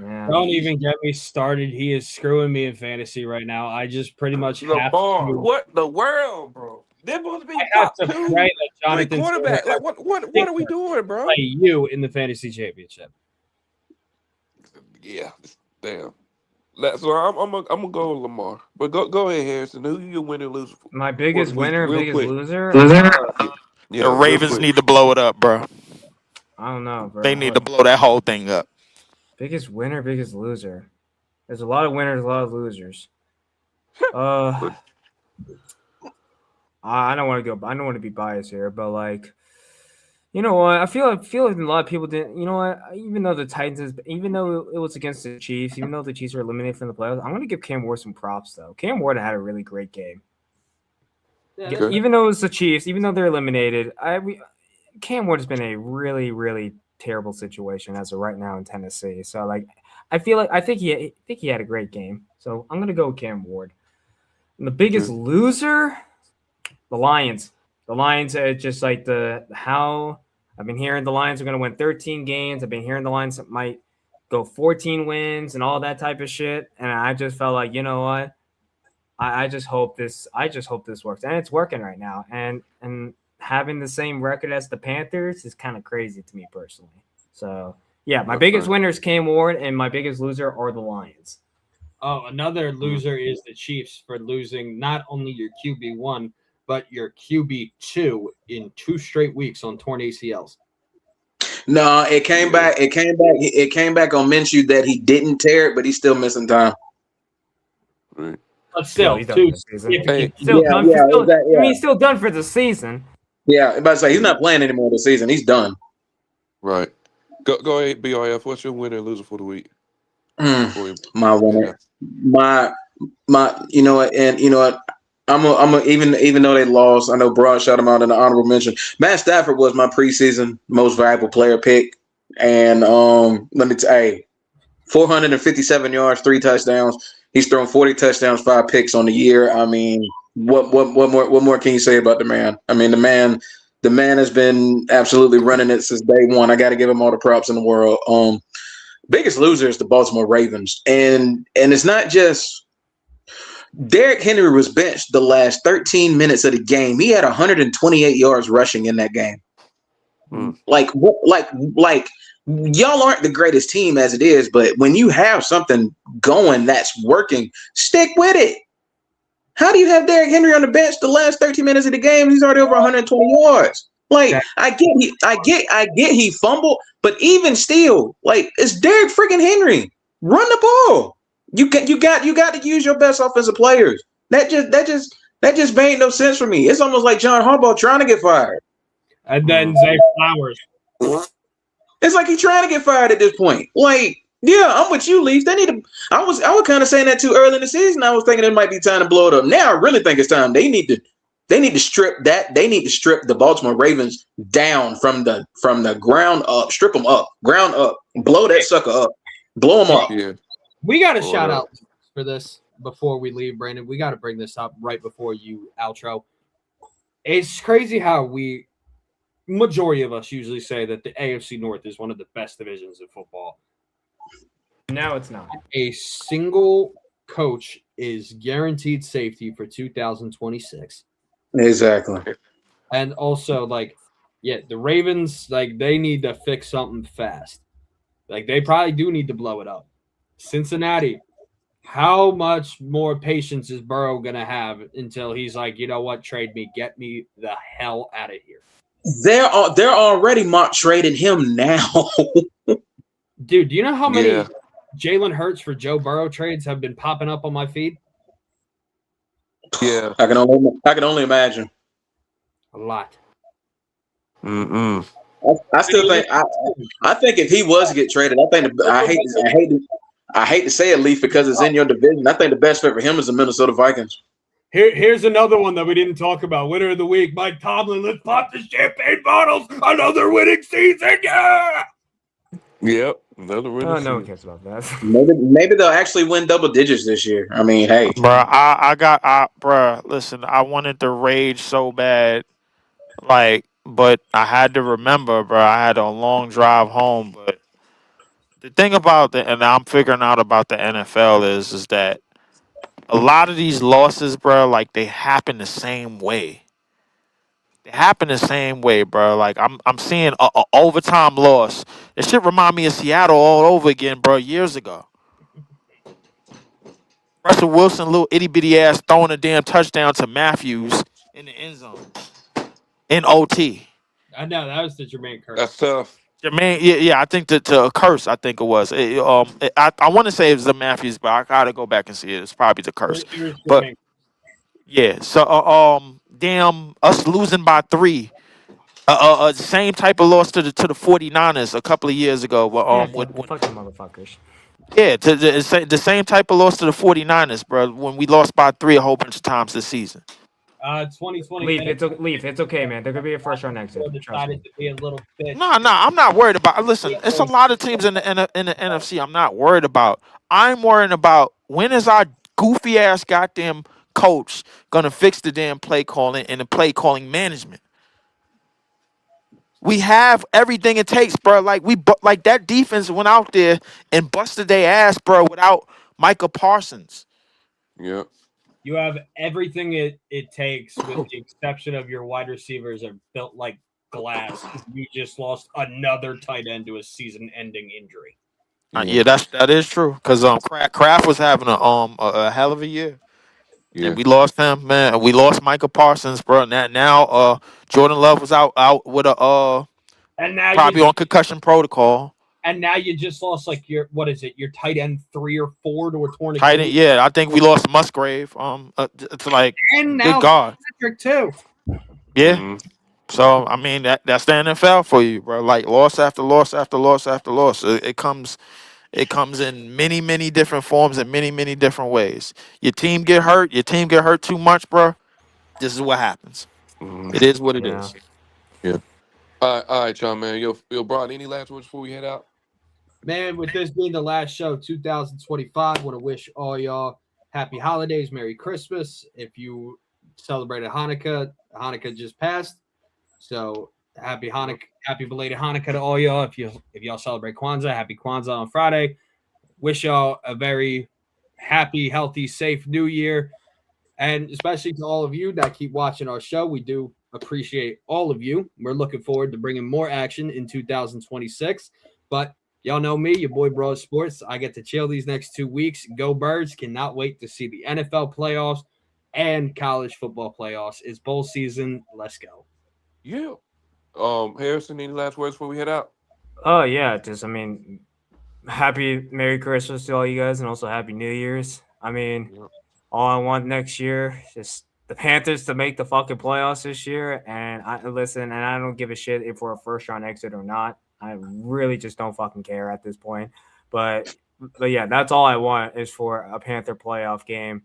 Yeah. Don't even get me started. He is screwing me in fantasy right now. I just pretty much have Lamar, to. what the world, bro? They're supposed to be I have top to two, pray that three Jonathan quarterback. Taylor Like what are we doing, bro? play you in the fantasy championship. Yeah, damn. So I'm gonna go with Lamar. But go ahead, Harrison. Who you win and lose for My the biggest week? winner and Real biggest quick. loser. Yeah, The real Ravens quick. need to blow it up, bro. I don't know, bro. They need to blow that whole thing up. Biggest winner, biggest loser. There's a lot of winners, a lot of losers. I don't want to go. I don't want to be biased here, but like, you know what? I feel like a lot of people didn't. You know what? Even though the Titans, even though it was against the Chiefs, even though the Chiefs were eliminated from the playoffs, I'm going to give Cam Ward some props though. Cam Ward had a really great game. Okay. Even though it was the Chiefs, even though they're eliminated, Cam Ward has been a really, really terrible situation as of right now in Tennessee. So like, I think he had a great game. So I'm gonna go with Cam Ward. And the biggest loser, the Lions. The Lions are just like how I've been hearing the Lions are gonna win 13 games. I've been hearing the Lions might go 14 wins and all that type of shit. And I just felt like, you know what? I just hope this works. And it's working right now. And having the same record as the Panthers is kind of crazy to me personally. So yeah, my biggest winner is Cam Ward, and my biggest loser are the Lions. Oh, another loser is the Chiefs for losing not only your QB1, but your QB2 in 2 straight weeks on torn ACLs. No, it came back. It came back on Minshew that he didn't tear it, but he's still missing time. Right. But still, he's done two for the season. Hey, He's still done for the season. Yeah, about to say he's not playing anymore this season. He's done. Right. Go ahead, BRF. What's your winner and loser for the week? My winner. My you know what, and you know what, I'm a even though they lost, I know Broad shot him out in the honorable mention. Matt Stafford was my preseason most valuable player pick. And let me tell you, 457 yards, 3 touchdowns. He's thrown 40 touchdowns, 5 picks on the year. I mean, what more can you say about the man? I mean, the man has been absolutely running it since day one. I got to give him all the props in the world. Biggest loser is the Baltimore Ravens, and it's not just Derrick Henry was benched the last 13 minutes of the game. He had 128 yards rushing in that game. Like y'all aren't the greatest team as it is, but when you have something going that's working, stick with it. How do you have Derrick Henry on the bench the last 13 minutes of the game? He's already over 120 yards. Like, I get he fumbled, but even still, like, it's Derrick freaking Henry. Run the ball. You got to use your best offensive players. That just made no sense for me. It's almost like John Harbaugh trying to get fired. And then Zay Flowers. It's like he's trying to get fired at this point. Like, yeah, I'm with you, Leafs. I was kind of saying that too early in the season. I was thinking it might be time to blow it up. Now I really think it's time. They need to strip that. They need to strip the Baltimore Ravens down from the ground up. Strip them up, ground up. Blow that sucker up. Blow them up. Yeah. We got a shout out for this before we leave, Brandon. We got to bring this up right before you outro. It's crazy how majority of us usually say that the AFC North is one of the best divisions in football. Now it's not. A single coach is guaranteed safety for 2026. Exactly. And also, the Ravens, they need to fix something fast. They probably do need to blow it up. Cincinnati, how much more patience is Burrow going to have until he's like, you know what, trade me, get me the hell out of here? They're already mock trading him now. Dude, do you know how many Jalen Hurts for Joe Burrow trades have been popping up on my feed Yeah. I can only imagine. a lot. Mm-mm. I still think I think if he was to get traded, I hate to say it, Leaf, because it's in your division. I think the best fit for him is the Minnesota Vikings. Here's another one that we didn't talk about. Winner of the week, Mike Tomlin. Let's pop the champagne bottles. Another winning season. Yeah. Yep. Another No one winner. cares about that. Maybe they'll actually win double digits this year. I mean, hey, Bruh, listen, I wanted to rage so bad, but I had to remember, bruh, I had a long drive home. But the thing about and I'm figuring out about the NFL is that a lot of these losses, bruh, like they happen the same way. They happen the same way, bro. Like I'm seeing a overtime loss. It should remind me of Seattle all over again, bro. Years ago, Russell Wilson, little itty bitty ass, throwing a damn touchdown to Matthews in the end zone in OT. I know that was the Jermaine Curse. That's tough. Jermaine, yeah. I think to a curse. I think it was. I want to say it was the Matthews, but I gotta go back and see it. It's probably the curse. It was But Jermaine. yeah, so damn, us losing by 3. Same type of loss to the 49ers a couple of years ago. Fucking motherfuckers. Yeah, the same type of loss to the 49ers, bro, when we lost by 3 a whole bunch of times this season. 2020. Leaf, it's okay, man. There could be a first round exit. Trust me. Decided to be a little bit. No, I'm not worried about. Listen, it's a lot of teams in the NFC. I'm not worried about. I'm worrying about when is our goofy ass goddamn coach gonna fix the damn play calling and the play calling management. We have everything it takes, bro. Like that defense went out there and busted their ass, bro, without Micah Parsons. Yep. You have everything it takes, with the exception of your wide receivers are built like glass. You just lost another tight end to a season-ending injury. Yeah, that is true. Cause Kraft was having a hell of a year. Yeah. And we lost him, man. We lost Micah Parsons, bro. Now Jordan Love was out with a And now probably on concussion protocol. And now you just lost like your tight end 3 or 4 to a torn Tight end, Achilles. yeah. I think we lost Musgrave. It's like And now good God. Patrick too. Yeah. Mhm. So I mean that's the NFL for you, bro. Like loss after loss after loss after loss. It comes in many, many different forms and many, many different ways. Your team get hurt too much, bro. This is what happens. Mhm. It is what it is. Yeah. All right, y'all, man. Yo, Brian, any last words before we head out? Man, with this being the last show, 2025, want to wish all y'all happy holidays, Merry Christmas. If you celebrated Hanukkah just passed. So happy Hanukkah, happy belated Hanukkah to all y'all. If y'all celebrate Kwanzaa, happy Kwanzaa on Friday. Wish y'all a very happy, healthy, safe new year. And especially to all of you that keep watching our show, we do appreciate all of you. We're looking forward to bringing more action in 2026. But y'all know me, your boy Bros Sports. I get to chill these next 2 weeks. Go Birds. Cannot wait to see the NFL playoffs and college football playoffs. It's bowl season. Let's go. Yeah. Harrison, any last words before we head out? Oh yeah, happy Merry Christmas to all you guys, and also Happy New Year's. All I want next year is just the Panthers to make the fucking playoffs this year. And I don't give a shit if we're a first round exit or not. I really just don't fucking care at this point. But yeah, that's all I want is for a Panther playoff game,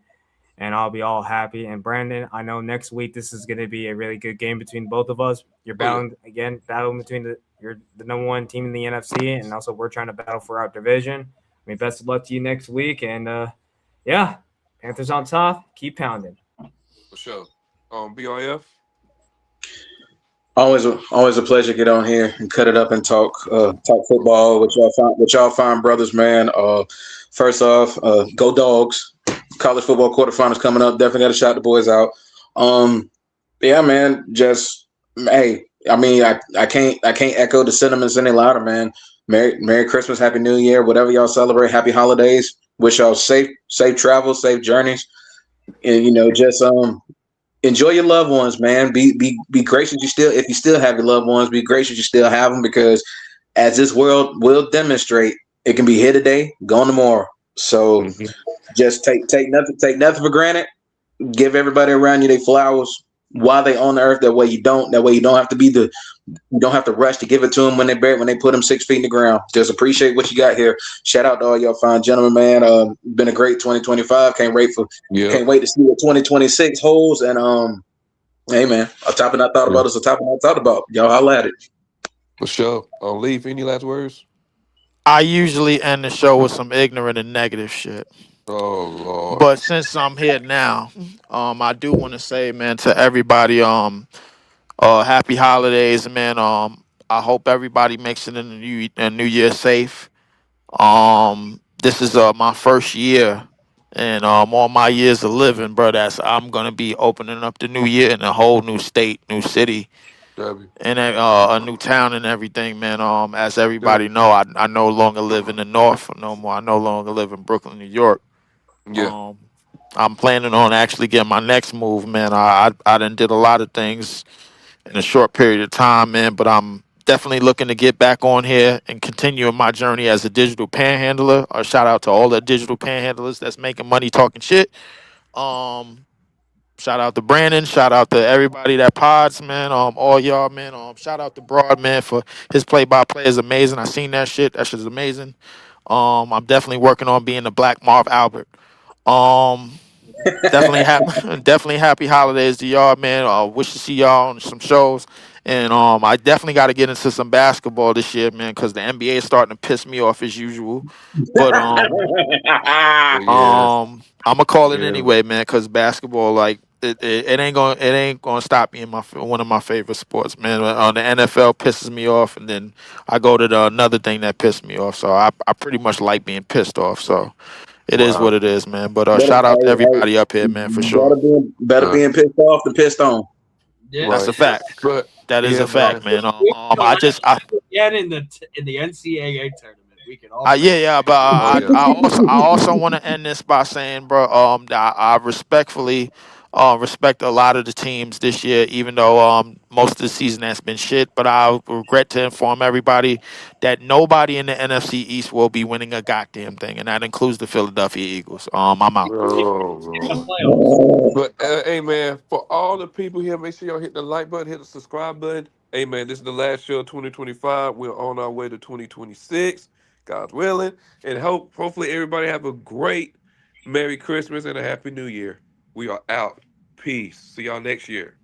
and I'll be all happy. And Brandon, I know next week this is going to be a really good game between both of us. You're battling between you're the number one team in the NFC, and also we're trying to battle for our division. Best of luck to you next week, and yeah. Panthers on top. Keep pounding. For sure. BRF. always a pleasure to get on here and cut it up and talk football with y'all fine brothers, man. First off, go Dogs. College football quarterfinals coming up. Definitely got to shout the boys out. Yeah, man. Just hey, I can't echo the sentiments any louder, man. Merry Christmas, Happy New Year, whatever y'all celebrate. Happy holidays. Wish y'all safe travel, safe journeys, and just enjoy your loved ones, man. Be gracious. If you still have your loved ones, be gracious you still have them, because as this world will demonstrate, It can be here today, gone tomorrow. So Mhm. just take nothing for granted. Give everybody around you their flowers while they on the earth. That way you don't have to be the you don't have to rush to give it to them when they bury when they put them 6 feet in the ground. Just appreciate what you got here. Shout out to all y'all fine gentlemen, man. Been a great 2025. Yeah, Can't wait to see what 2026 holds. And hey man, a topic I thought yeah, about is a topic I thought about. Y'all holla at it. for sure. Leaf, any last words? I usually end the show with some ignorant and negative shit. Oh Lord. But since I'm here now, I do want to say, man, to everybody, happy holidays, man. I hope everybody makes it in New Year safe. This is my first year, and all my years of living, bro. That's I'm gonna be opening up the new year in a whole new state, new city, W. and a new town and everything, man. As everybody W. know, I no longer live in the north no more. I no longer live in Brooklyn, New York. Yeah. Um, I'm planning on actually getting my next move, man. I done did a lot of things in a short period of time, man. But I'm definitely looking to get back on here and continue my journey as a digital panhandler. A shout out to all the digital panhandlers that's making money talking shit. Um, Shout out to Brandon. Shout out to everybody that pods, man. All y'all, man. Shout out to Broad, man, for his play by play is amazing. I seen that shit. That shit is amazing. I'm definitely working on being the Black Marv Albert. Um, Definitely happy, definitely happy holidays to y'all, man. Wish to see y'all on some shows, and I definitely got to get into some basketball this year, man, because the NBA is starting to piss me off as usual. But Yeah. I'm gonna call it Yeah. anyway, man, because basketball, like it ain't gonna stop being one of my favorite sports, man. The NFL pisses me off, and then I go to the another thing that pissed me off. So I pretty much like being pissed off. So it is what Wow. it is, man. But Better, shout out to hey, everybody up here, man, for better sure. Uh, being pissed off than pissed on. Yeah. That's right. a fact. But That is yeah, a fact, man. We man. can I allow just, I, that again in the NCAA tournament. We can all I say yeah, yeah, but Oh yeah. I also want to end this by saying, bro, that I respectfully, respect a lot of the teams this year, even though most of the season has been shit. But I regret to inform everybody that nobody in the NFC East will be winning a goddamn thing, and that includes the Philadelphia Eagles. I'm out. Oh in the Lord. playoffs. But hey man, for all the people here, make sure y'all hit the like button, hit the subscribe button. Hey man, this is the last show of 2025. We're on our way to 2026, God's willing, and hopefully everybody have a great Merry Christmas and a Happy New Year. We are out. Peace. See y'all next year.